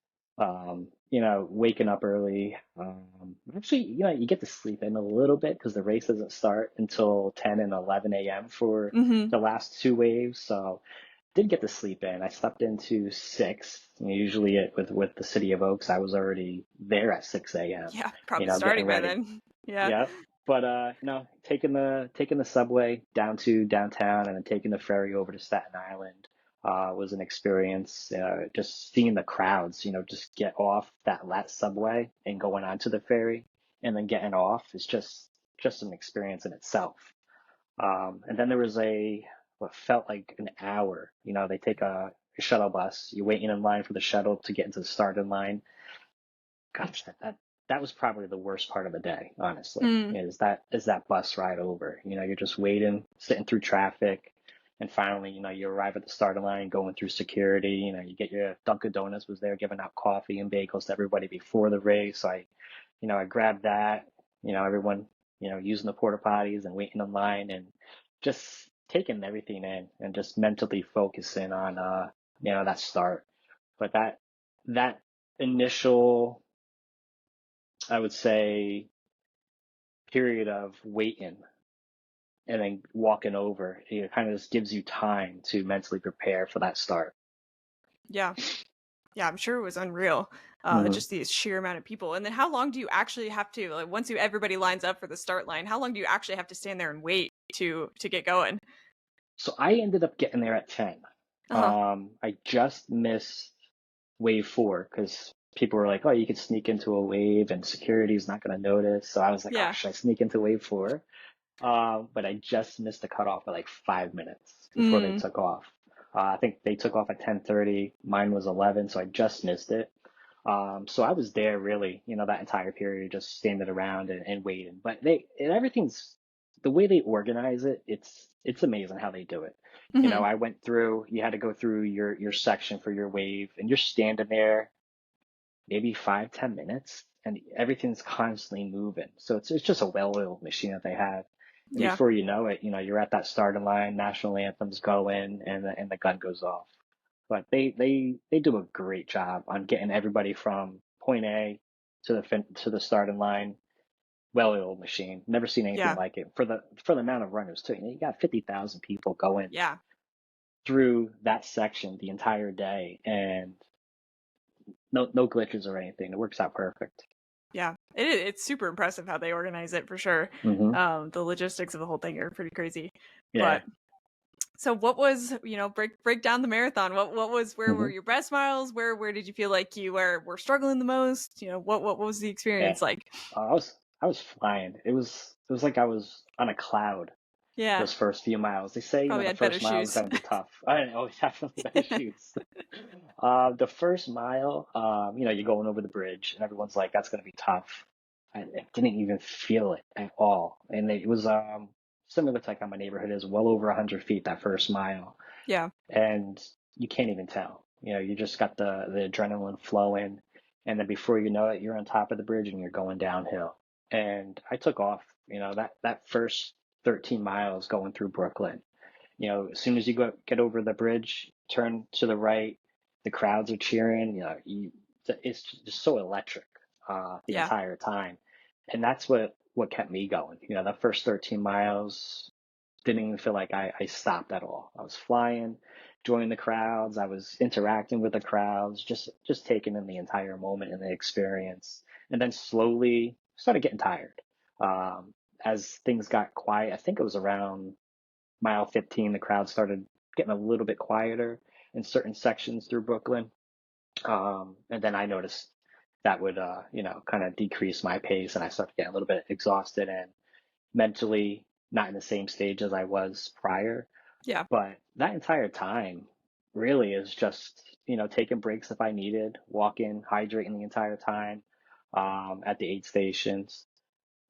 Waking up early. Actually, you get to sleep in a little bit because the race doesn't start until 10 and 11 a.m. for Hmm. the last two waves. So did get to sleep in. I slept into 6. Usually with the City of Oaks, I was already there at 6 a.m. Yeah, probably Getting starting by ready. then. Yeah. Yeah. But taking the subway down to downtown and then taking the ferry over to Staten Island was an experience. Just seeing the crowds, just get off that last subway and going onto the ferry and then getting off is just an experience in itself. And then there was what felt like an hour. They take a shuttle bus. You're waiting in line for the shuttle to get into the starting line. Gosh, that was probably the worst part of the day, honestly, Mm. is that bus ride over. You're just waiting, sitting through traffic, and finally, you arrive at the starting line, going through security. You get your Dunkin' Donuts was there giving out coffee and bagels to everybody before the race. I grabbed that. Everyone, using the porta potties and waiting in line and just taking everything in and just mentally focusing on, that start. But that initial, I would say, period of waiting and then walking over, it kind of just gives you time to mentally prepare for that start. Yeah. Yeah, I'm sure it was unreal. Hmm. Just the sheer amount of people. And then how long do you actually have to, like, once everybody lines up for the start line, how long do you actually have to stand there and wait to get going? So I ended up getting there at 10. Uh-huh. I just missed. wave four because people were like, oh, you could sneak into a wave and security's not going to notice. So I was like, oh, Yeah. should I sneak into wave four? But I just missed the cutoff by like 5 minutes before they Mm, took off. I think they took off at 10:30. Mine was 11, so I just missed it. So I was there really, that entire period, just standing around and waiting. But everything's the way they organize it. It's amazing how they do it. hmm. I went through. You had to go through your section for your wave, and you're standing there maybe 5, 10 minutes, and everything's constantly moving. So it's just a well-oiled machine that they have. And Yeah. before you know it, you're at that starting line, national anthems go in, and the gun goes off. But they do a great job on getting everybody from point A to the starting line. Well-oiled machine. Never seen anything Yeah. like it for the amount of runners too. You got 50,000 people going Yeah. through that section the entire day, and no glitches or anything. It works out perfect. Yeah. It's super impressive how they organize it for sure. Hmm. The logistics of the whole thing are pretty crazy. Yeah. But so what was, break down the marathon. What was where were Hmm. your best miles? Where did you feel like you were struggling the most? What was the Yeah. experience like? I was flying. It was like I was on a cloud Yeah. those first few miles. They say, Probably the had better first mile is shoes. gonna be tough. I know, definitely better shoes. The first mile, you're going over the bridge, and everyone's like, "That's gonna be tough." I didn't even feel it at all, and it was similar to like how my neighborhood is, well over 100 feet that first mile, Yeah. and you can't even tell. You just got the adrenaline flowing, and then before you know it, you're on top of the bridge and you're going downhill. And I took off. That first 13 miles going through Brooklyn. As soon as you get over the bridge, turn to the right, the crowds are cheering. It's just so electric the Yeah. entire time, and that's what kept me going. That first 13 miles didn't even feel like I stopped at all. I was flying, joining the crowds. I was interacting with the crowds, just taking in the entire moment and the experience, and then slowly started getting tired. As things got quiet, I think it was around mile 15, the crowd started getting a little bit quieter in certain sections through Brooklyn. And then I noticed that would, kind of decrease my pace, and I started getting a little bit exhausted and mentally not in the same stage as I was prior. Yeah. But that entire time really is just, taking breaks if I needed, walking, hydrating the entire time, at the aid stations,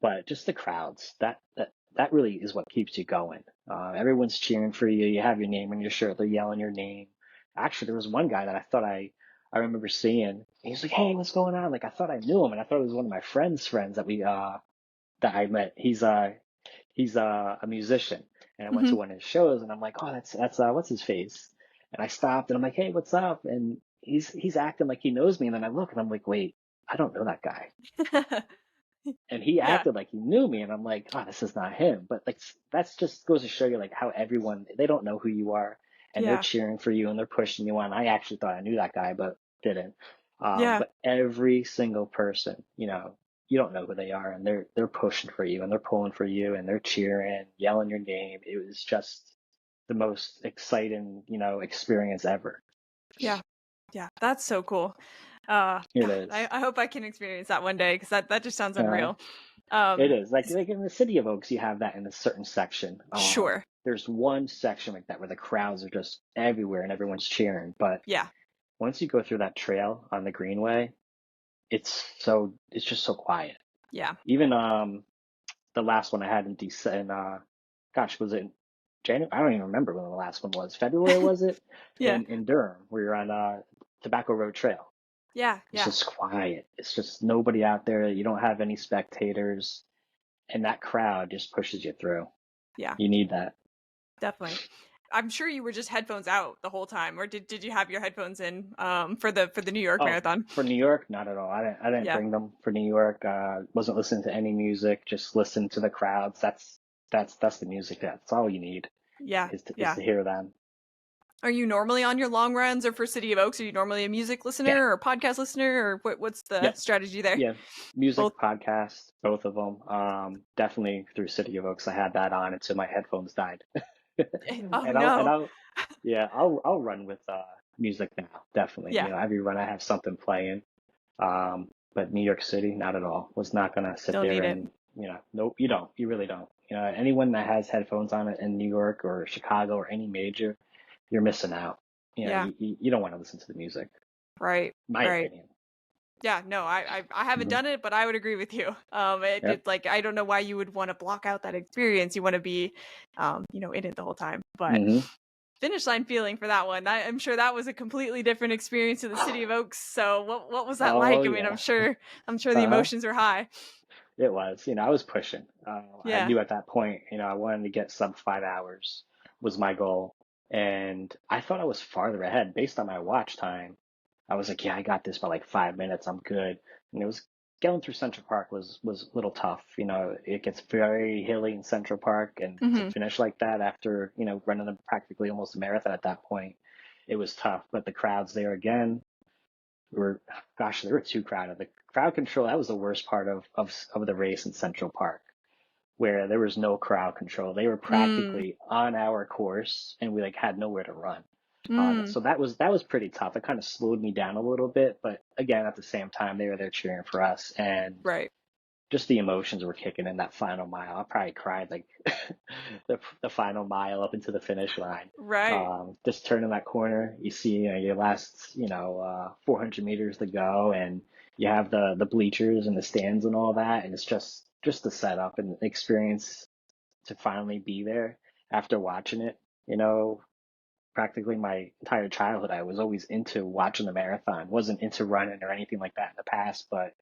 but just the crowds that really is what keeps you going. Everyone's cheering for you. You have your name on your shirt. They're yelling your name. Actually, there was one guy that I thought I remember seeing. He's like, "Hey, what's going on?" Like I thought I knew him, and I thought it was one of my friends that I met. He's a musician, and I went to Hmm. one of his shows, and I'm like, "Oh, that's what's his face?" And I stopped, and I'm like, "Hey, what's up?" And he's acting like he knows me, and then I look, and I'm like, "Wait, I don't know that guy." And he Yeah. acted like he knew me, and I'm like, oh, this is not him. But like that's just goes to show you like how everyone, they don't know who you are, and they're Yeah. cheering for you and they're pushing you on. I actually thought I knew that guy, but didn't. Yeah. But every single person, you don't know who they are, and they're pushing for you and they're pulling for you and they're cheering, yelling your name. It was just the most exciting, experience ever. Yeah. Yeah. That's so cool. It God, is. I hope I can experience that one day because that just sounds Uh, unreal. It Um, is like in the city of Oaks, you have that in a certain section. sure. There's one section like that where the crowds are just everywhere and everyone's cheering. But Yeah. once you go through that trail on the Greenway, it's just so quiet. Yeah. Even the last one I had in December, gosh, was it January? I don't even remember when the last one was. February was it? Yeah. In Durham, where you're on Tobacco Road Trail. Yeah. It's Yeah. just quiet. It's just nobody out there. You don't have any spectators, and that crowd just pushes you through. Yeah. You need that. Definitely. I'm sure you were just headphones out the whole time, or did you have your headphones in for the New York Oh, Marathon? for New York, not at all. I didn't Yeah. bring them for New York. Wasn't listening to any music. Just listen to the crowds. That's the music. That's all you need Yeah. is Yeah. to hear them. Are you normally on your long runs or for City of Oaks? Are you normally a music Yeah. listener or podcast listener or what's the Yep. strategy there? Yeah. Music, Both. podcasts, both of them. Definitely through City of Oaks, I had that on until my headphones died. Oh and I'll and no. I'll yeah, I'll run with Music now, definitely. Yeah, Every run I have something playing. But New York City, not at all. Was not gonna sit don't there need it. and, nope, you don't. You really don't. Anyone that has headphones on in New York or Chicago or any major, you're missing out. Yeah, You don't want to listen to the music, right, my right. opinion. Yeah, no, I haven't Hmm. done it, but I would agree with you. Yep. It's like I don't know why you would want to block out that experience. You want to be, in it the whole time. But Hmm. finish line feeling for that one. I'm sure that was a completely different experience to the City of Oaks. So what was that Oh like? I mean, yeah. I'm sure the Uh-huh. emotions are high. It was. I was pushing. I Yeah. knew at that point, I wanted to get sub 5 hours was my goal. And I thought I was farther ahead based on my watch time. I was like, yeah, I got this by like 5 minutes. I'm good. And it was going through Central Park was a little tough. It gets very hilly in Central Park, and to Hmm. finish like that after, running practically almost a marathon at that point, it was tough. But the crowds there again were, gosh, they were too crowded. The crowd control, that was the worst part of the race in Central Park, where there was no crowd control. They were Mm. practically on our course, and we like had nowhere to run. Mm. So that was pretty tough. It kind of slowed me down a little bit, but again, at the same time, they were there cheering for us, and Right. just the emotions were kicking in that final mile. I probably cried like the final mile up into the finish line. Right. Just turning that corner, you see, your last, 400 meters to go, and you have the bleachers and the stands and all that, and it's just the setup and the experience to finally be there after watching it. You know, Practically my entire childhood, I was always into watching the marathon. Wasn't into running or anything like that in the past, but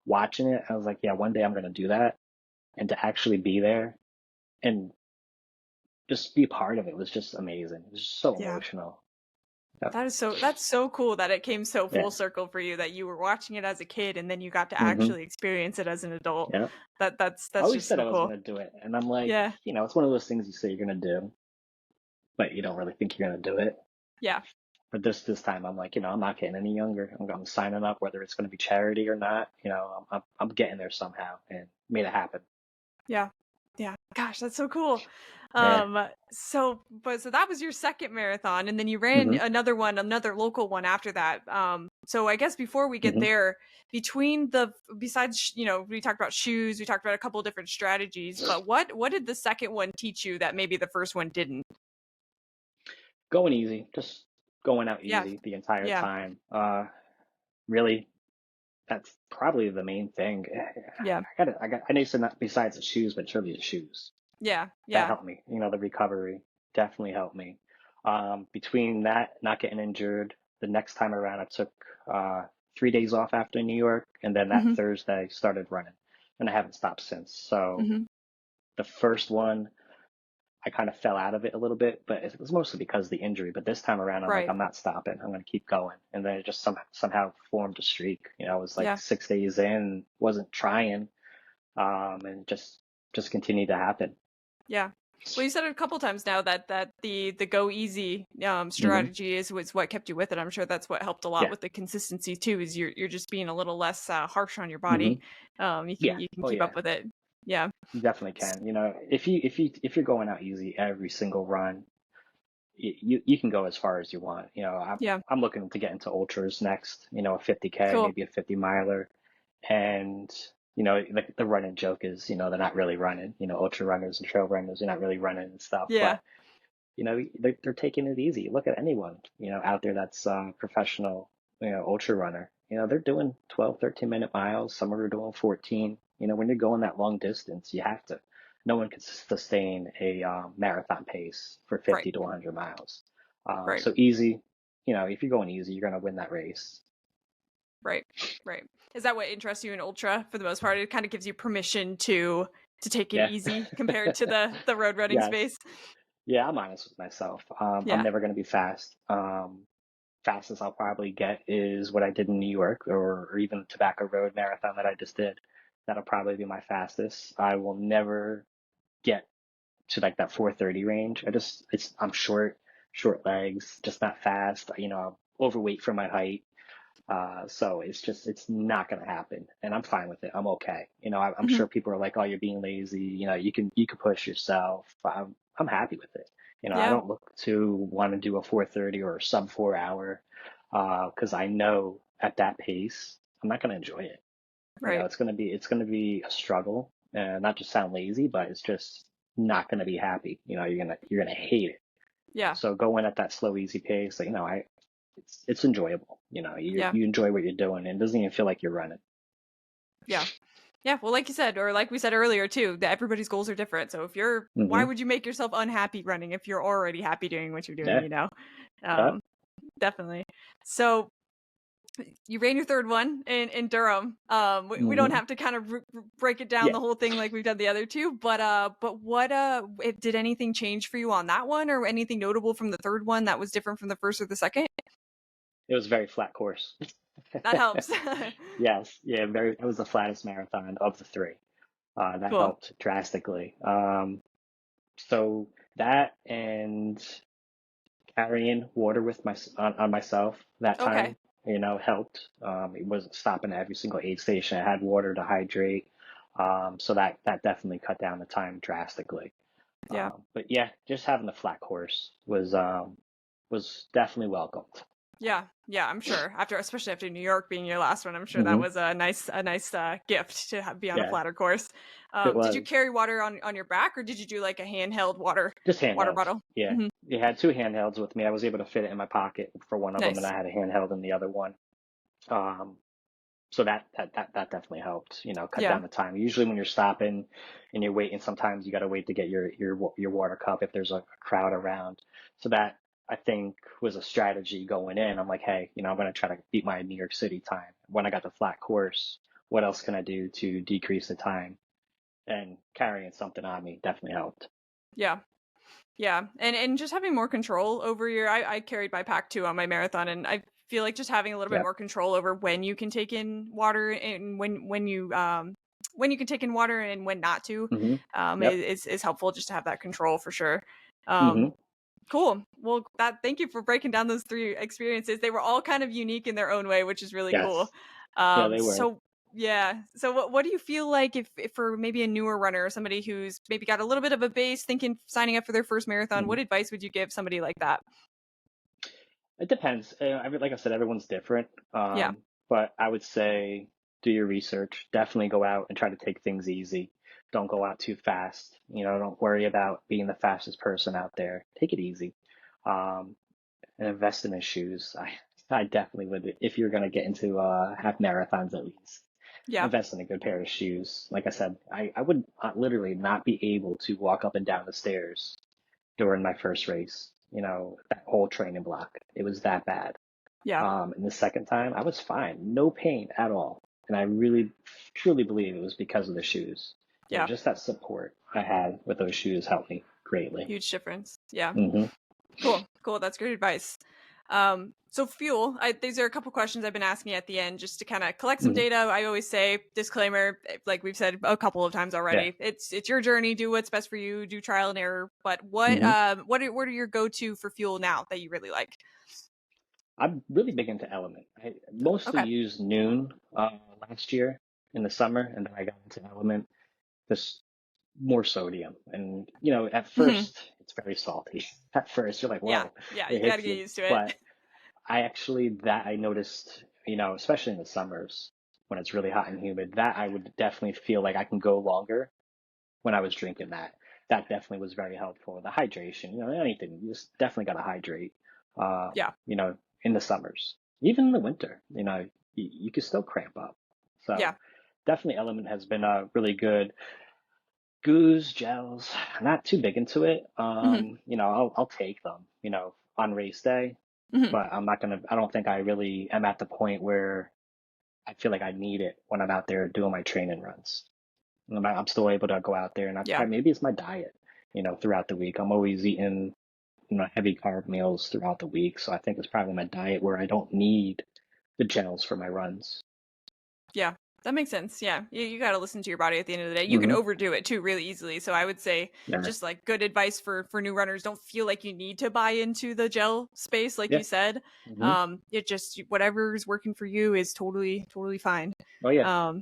watching it, I was like, yeah, one day I'm going to do that. And to actually be there and just be part of it was just amazing. It was just so Yeah. emotional. Yep. That's so cool that it came so Yeah. full circle for you that you were watching it as a kid and then you got to Hmm. actually experience it as an adult. Yeah. I That's always just said so I was cool. going to do it. And I'm like, Yeah. it's one of those things you say you're going to do, but you don't really think you're going to do it. Yeah. But this time, I'm like, I'm not getting any younger. I'm signing up, whether it's going to be charity or not. I'm getting there somehow, and made it happen. Yeah. Yeah. Gosh, that's so cool. Yeah. So that was your second marathon and then you ran Hmm. another one, another local one after that. So I guess before we get Hmm. there, between the besides, we talked about shoes, we talked about a couple of different strategies, but what did the second one teach you that maybe the first one didn't? Going easy, just going out Yeah. easy the entire Yeah. time. Really, that's probably the main thing. Yeah. I know you said not besides the shoes, but it's really the shoes Yeah. that Yeah. helped me. The recovery definitely helped me. Between that, not getting injured, the next time around, I took 3 days off after New York, and then that Mhm. Thursday started running, and I haven't stopped since. So Mhm. the first one, I kind of fell out of it a little bit, but it was mostly because of the injury. But this time around, I'm like, Right. I'm not stopping. I'm going to keep going. And then it just somehow formed a streak. It was like Yeah. 6 days in, wasn't trying, and just continued to happen. Yeah. Well, you said it a couple times now that the go easy Hmm. strategy is was what kept you with it. I'm sure that's what helped a lot Yeah. with the consistency too. Is you're just being a little less harsh on your Hmm. body. Yeah. You can Oh keep yeah. up with it. Yeah. You definitely S- can. If you're going out easy every single run, you can go as far as you want. Yeah. I'm looking to get into ultras next. A 50K, Cool. maybe a 50 miler. And the running joke is, they're not really running. Ultra runners and trail runners, they're not really running and stuff. Yeah. But they're taking it easy. Look at anyone out there that's professional, ultra runner. They're doing 12, 13-minute miles. Some are doing 14. When you're going that long distance, you have to. No one can sustain a marathon pace for Right. 50 to 100 miles. Right. So easy. If you're going easy, you're going to win that race. Right. Right. Is that what interests you in ultra for the most part? It kind of gives you permission to take it Yeah. easy compared to the road running Yes. space. Yeah, I'm honest with myself. I'm Yeah. never going to be fast. Fastest I'll probably get is what I did in New York, or even the Tobacco Road Marathon that I just did. That'll probably be my fastest. I will never get to like that 4:30 range. I'm short legs, just not fast. I'm overweight for my height. So it's not going to happen, and I'm fine with it. I'm okay. I'm Hmm. sure people are like, "Oh, you're being lazy." You can push yourself. I'm happy with it. I Yeah. don't look to want to do a 4:30 or a sub 4 hour, because I know at that pace I'm not going to enjoy it. Right. It's going to be a struggle, and not just sound lazy, but it's just not going to be happy. You're gonna hate it. Yeah. So go in at that slow, easy pace. It's enjoyable. You Yeah. you enjoy what you're doing, and it doesn't even feel like you're running. Yeah. Yeah. Well, like you said, or like we said earlier too, that everybody's goals are different. So why Hmm. would you make yourself unhappy running if you're already happy doing what you're doing, Yeah. you know? Yeah. Um, Definitely. So you ran your third one in Durham. We don't Hmm. have to kind of break it down Yeah. the whole thing like we've done the other two, but what did anything change for you on that one, or anything notable from the third one that was different from the first or the second? It was a very flat course. That helps. Yes. Yeah. It was the flattest marathon of the three. That Cool. helped drastically. So that and carrying water with on myself that Okay. time, helped. It wasn't stopping at every single aid station. I had water to hydrate. So that definitely cut down the time drastically. Yeah. But yeah, just having the flat course was definitely welcomed. Yeah, yeah, I'm sure. Especially after New York being your last one, I'm sure that Hmm. was a nice gift to be on a Yeah, flatter course. it Did you was carry water on your back, or did you do like a handheld just water handhelds. bottle? Yeah, Hmm. you had two handhelds with me. I was able to fit it in my pocket for one of them, and Nice. I had a handheld in the other one. Um, so that definitely helped, cut Yeah, down the time. Usually when you're stopping and you're waiting, sometimes you got to wait to get your water cup if there's a crowd around. So that, I think, was a strategy going in. I'm like, hey, I'm going to try to beat my New York City time. When I got the flat course, what else can I do to decrease the time? And carrying something on me definitely helped. yeah, yeah, and just having more control over I carried my pack too on my marathon, and I feel like just having a little bit Yep. more control over when you can take in water, and when you can take in water and when not to, Hmm. Yep. is helpful, just to have that control for sure. Um, Hmm. Cool. Well, thank you for breaking down those three experiences. They were all kind of unique in their own way, which is really cool. Yes. Yeah, they were. So yeah. So what do you feel like if for maybe a newer runner or somebody who's maybe got a little bit of a base thinking signing up for their first marathon, Mhm. what advice would you give somebody like that? It depends. Like I said, everyone's different. Yeah. But I would say do your research. Definitely go out and try to take things easy. Don't go out too fast. Don't worry about being the fastest person out there. Take it easy. Um, and invest in the shoes. I definitely would, if you're going to get into half marathons at least. Yeah. Invest in a good pair of shoes. Like I said, I would literally not be able to walk up and down the stairs during my first race. That whole training block. It was that bad. Yeah. And the second time, I was fine, no pain at all. And I really, truly believe it was because of the shoes. Yeah. Just that support I had with those shoes helped me greatly. Huge difference. Yeah. Hmm. Cool. Cool. That's great advice. So fuel, these are a couple questions I've been asking at the end just to kind of collect some Hmm. data. I always say disclaimer, like we've said a couple of times Yeah. already. It's your journey. Do what's best for you. Do trial and error. But Hmm. what are your go to for fuel now that you really like? I'm really big into Element. I mostly Okay. used Noon last year in the summer, and then I got into Element. Just more sodium, and at Hmm. first it's very salty. At first, you're like, Yeah. whoa, Yeah. it You got to hits get you. used to it. But I noticed, especially in the summers when it's really hot and humid, that I would definitely feel like I can go longer when I was drinking that. That definitely was very helpful. The hydration, anything, you just definitely got to hydrate, Yeah. in the summers. Even in the winter, you can still cramp up. So Yeah. definitely Element has been really good. Goos, gels, not too big into it. Hmm. I'll take them, on race day, Hmm. but I don't think I really am at the point where I feel like I need it when I'm out there doing my training runs. I'm still able to go out there, and that's Yeah. probably, maybe it's my diet, throughout the week. I'm always eating, heavy carb meals throughout the week. So I think it's probably my diet where I don't need the gels for my runs. Yeah, that makes sense. Yeah, you got to listen to your body at the end of the day. You can Hmm. overdo it too really easily. So I would say Yeah. just like good advice for new runners, don't feel like you need to buy into the gel space like Yeah. you said. Hmm. It just whatever's working for you is totally fine. Oh yeah. Um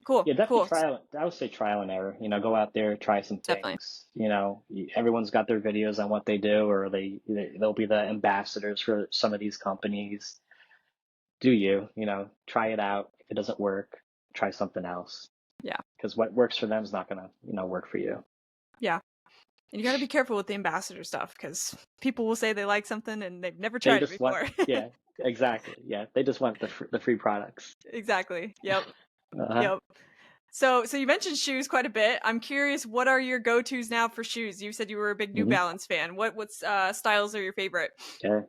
Cool. Yeah, definitely Cool. trial. I would say trial and error. Go out there, try some Definitely. things. Everyone's got their videos on what they do, or they'll be the ambassadors for some of these companies. Do try it out. If it doesn't work, try something else. Yeah. Because what works for them is not gonna, work for you. Yeah. And you got to be careful with the ambassador stuff because people will say they like something and they've never They tried it just want, before. yeah, exactly. Yeah, they just want the free products. Exactly. Yep. Uh-huh. Yep. So you mentioned shoes quite a bit. I'm curious, what are your go-tos now for shoes? You said you were a big New hmm Balance fan. What's styles are your favorite? Yeah,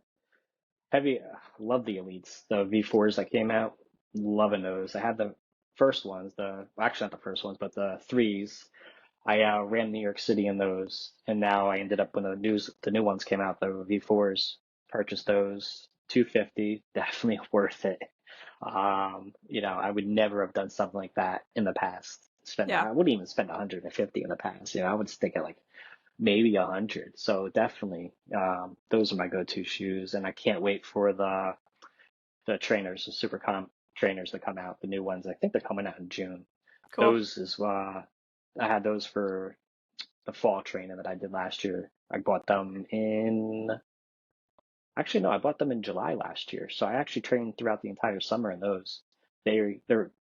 heavy. Love the elites, the V4s that came out. Loving those. I had the first ones, actually not the first ones, but the threes. I ran New York City in those, and now I ended up when the new ones came out, the V4s. Purchased those, 250, definitely worth it. I would never have done something like that in the past. Yeah. I wouldn't even spend 150 in the past. I would stick at like maybe 100. So definitely, those are my go-to shoes, and I can't wait for the trainers, the Supercom trainers that come out, the new ones. I think they're coming out in June. Cool. Those is I had those for the fall training that I did last year. I bought them in Actually, no, I bought them in July last year. So I actually trained throughout the entire summer in those. They're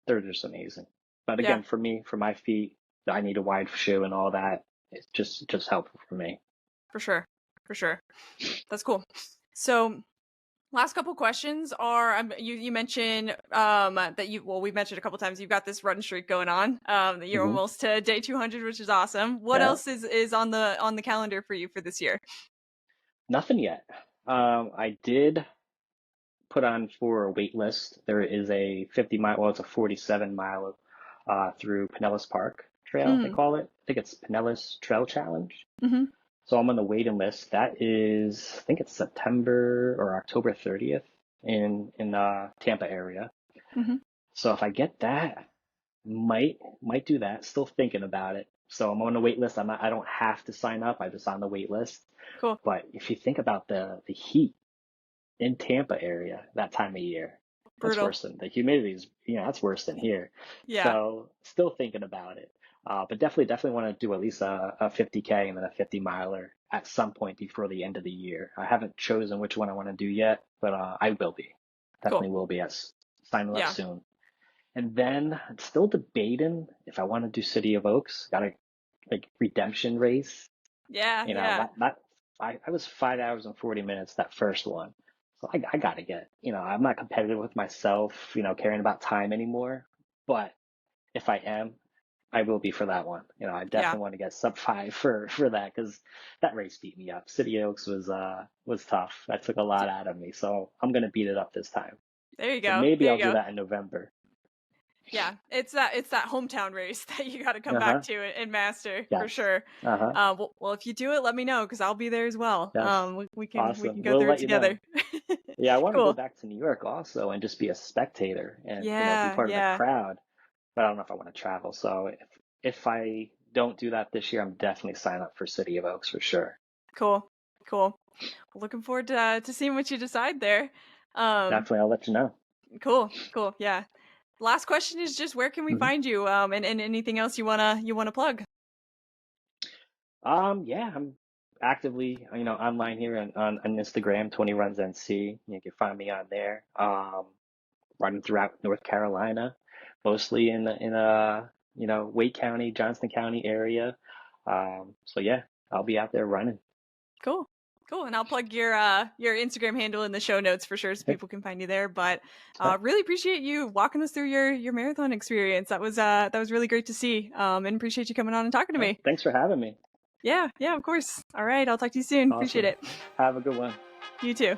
just amazing. But Yeah, again, for me, for my feet, I need a wide shoe and all that. It's just helpful for me. for sure. For sure. That's cool. So last couple questions are you mentioned that we mentioned a couple times you've got this run streak going on, that you're hmm almost to day 200, which is awesome. What Yeah, else is on the calendar for you for this year? nothing yet. I did put on for a wait list. There is a 50-mile, well, it's a 47-mile through Pinellas Park Trail, they Mm. call it. I think it's Pinellas Trail Challenge. Mm-hmm. So I'm on the waiting list. That is, I think it's September or October 30th in Tampa area. Mm-hmm. So if I get that, might do that. Still thinking about it. So I'm on the wait list. I don't have to sign up. I'm just on the wait list. Cool. But if you think about the heat in Tampa area that time of year, that's Brutal. worse than the humidity is, that's worse than here. Yeah. So still thinking about it. But definitely want to do at least a 50K and then a 50 miler at some point before the end of the year. I haven't chosen which one I want to do yet, but I will be. Cool. Definitely will be as signing up Yeah. soon. And then I'm still debating if I want to do City of Oaks. Got a like redemption race. Yeah. You know, Yeah. that I was 5 hours and 40 minutes that first one. So I gotta get, I'm not competitive with myself, caring about time anymore. But if I am, I will be for that one. I Yeah. definitely want to get sub 5 for that because that race beat me up. City Oaks was tough. That took a lot out of me. So I'm gonna beat it up this time. There you So go. maybe There you I'll do go. that in November. Yeah, it's that hometown race that you got to come back Uh-huh. to and master for Yes. sure. Uh-huh. Well, if you do it, let me know because I'll be there as well. Yes. We can Awesome. go We'll through it let you know. together. Yeah, I want to go Cool. back to New York also and just be a spectator and, be Yeah, part of the yeah. crowd. But I don't know if I want to travel. So if I don't do that this year, I'm definitely signing up for City of Oaks for sure. Cool. Cool. Looking forward to seeing what you decide there. Um, Definitely, I'll let you know. cool. Cool. Yeah. Last question is just where can we hmm find you? And anything else you wanna plug? Yeah, I'm actively, online here on Instagram, 20 Runs NC. You can find me on there. Running throughout North Carolina, mostly in Wake County, Johnston County area. So yeah, I'll be out there running. Cool. Cool. And I'll plug your Instagram handle in the show notes for sure so Okay. people can find you there. But Okay. really appreciate you walking us through your marathon experience. That was really great to see. And appreciate you coming on and talking to Yeah, me. thanks for having me. Yeah, yeah, of course. All right, I'll talk to you soon. Appreciate Awesome. it. Have a good one. You too.